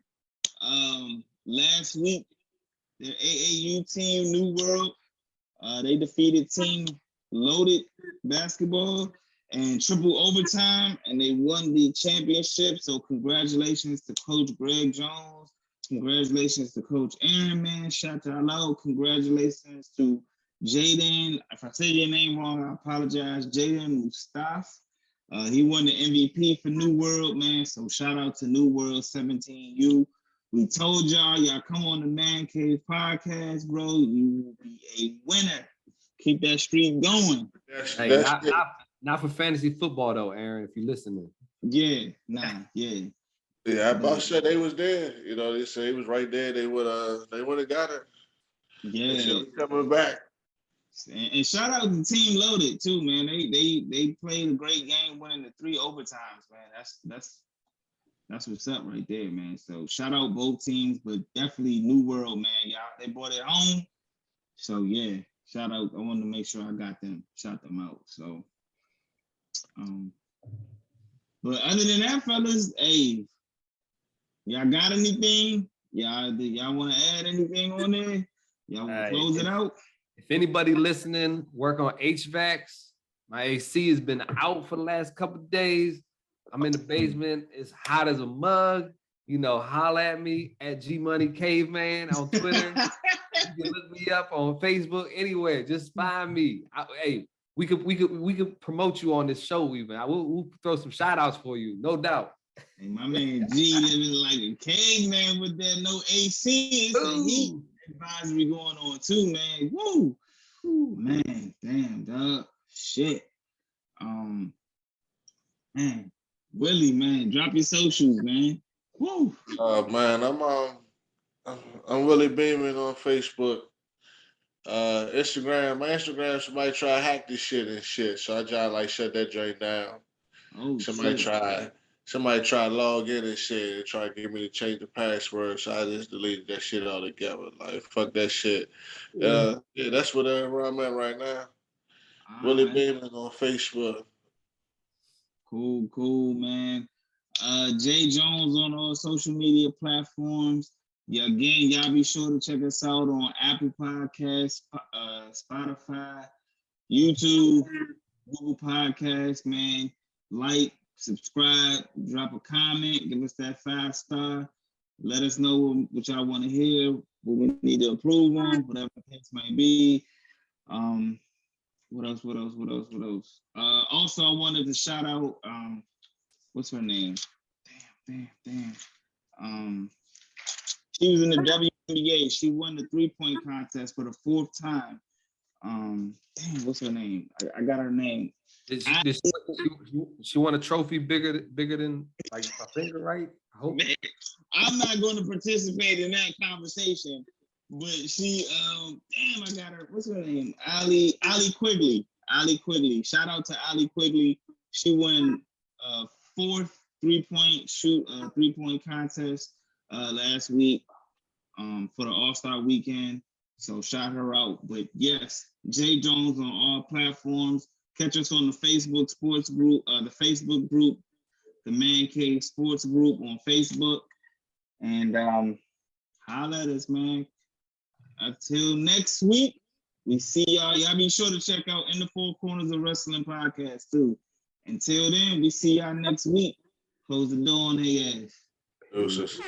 Last week, the AAU team, New World, they defeated Team Loaded Basketball and triple overtime, and they won the championship. So congratulations to Coach Greg Jones. Congratulations to Coach Aaron, man. Shout out loud. Congratulations to Jaden. If I say your name wrong, I apologize. Jaden Mustaf. He won the MVP for New World, man. So shout out to New World 17U. We told y'all come on the Man Cave podcast, bro. You will be a winner. Keep that streak going. Hey, not for fantasy football though, Aaron. If you're listening. Yeah. Yeah, I about said they was there. You know, they say it was right there. They would have got it. Yeah. Coming back. And shout out to Team Loaded too, man. They played a great game, winning the 3 overtimes, man. That's what's up right there, man. So shout out both teams, but definitely New World, man. Y'all, they brought it home. So yeah, shout out. I wanted to make sure I got them, shout them out. So, but other than that, fellas, hey, y'all got anything? Y'all want to add anything on there? Y'all want to close it out? If anybody listening, work on HVACs. My AC has been out for the last couple of days. I'm in the basement. It's hot as a mug. You know, holla at me at GMoneyCaveman on Twitter. You can look me up on Facebook, anywhere. Just find me. Hey, we could promote you on this show even. We'll throw some shout outs for you, no doubt. Hey, my man G living like a caveman with that no AC. It's a heat advisory going on too, man. Woo, man, damn, dog, shit. Man, Willie, man, drop your socials, man. Woo. Man, I'm Willie Beeman on Facebook. Instagram, my Instagram, somebody try to hack this shit and shit. So I try to like shut that joint down. Oh, somebody try to log in and shit and try to get me to change the password. So I just deleted that shit altogether. Like fuck that shit. Yeah, that's where I'm at right now. Willie Beeman on Facebook. Cool, man. Jae Jones on all social media platforms. Yeah, again, y'all be sure to check us out on Apple Podcasts, Spotify, YouTube, Google Podcasts, man. Like, subscribe, drop a comment, give us that 5-star. Let us know what y'all want to hear, what we need to improve on, whatever the case might be. What else? Also, I wanted to shout out, what's her name? Damn. She was in the WNBA. She won the 3-point contest for the 4th time. Damn, what's her name? I got her name. She won a trophy bigger than like my finger, right? I hope. Man, I'm not going to participate in that conversation, but she, damn, I got her. What's her name? Ali Quigley. Ali Quigley. Shout out to Ali Quigley. She won 4th 3-point contest last week for the All-Star weekend. So shout her out. But yes, Jae Jones on all platforms. Catch us on the Facebook sports group, the Facebook group, the Man Cave Sports Group on Facebook. And holla at us, man. Until next week, we see y'all. Y'all be sure to check out In the Four Corners of Wrestling podcast too. Until then, we see y'all next week. Close the door on their ass. Deuces.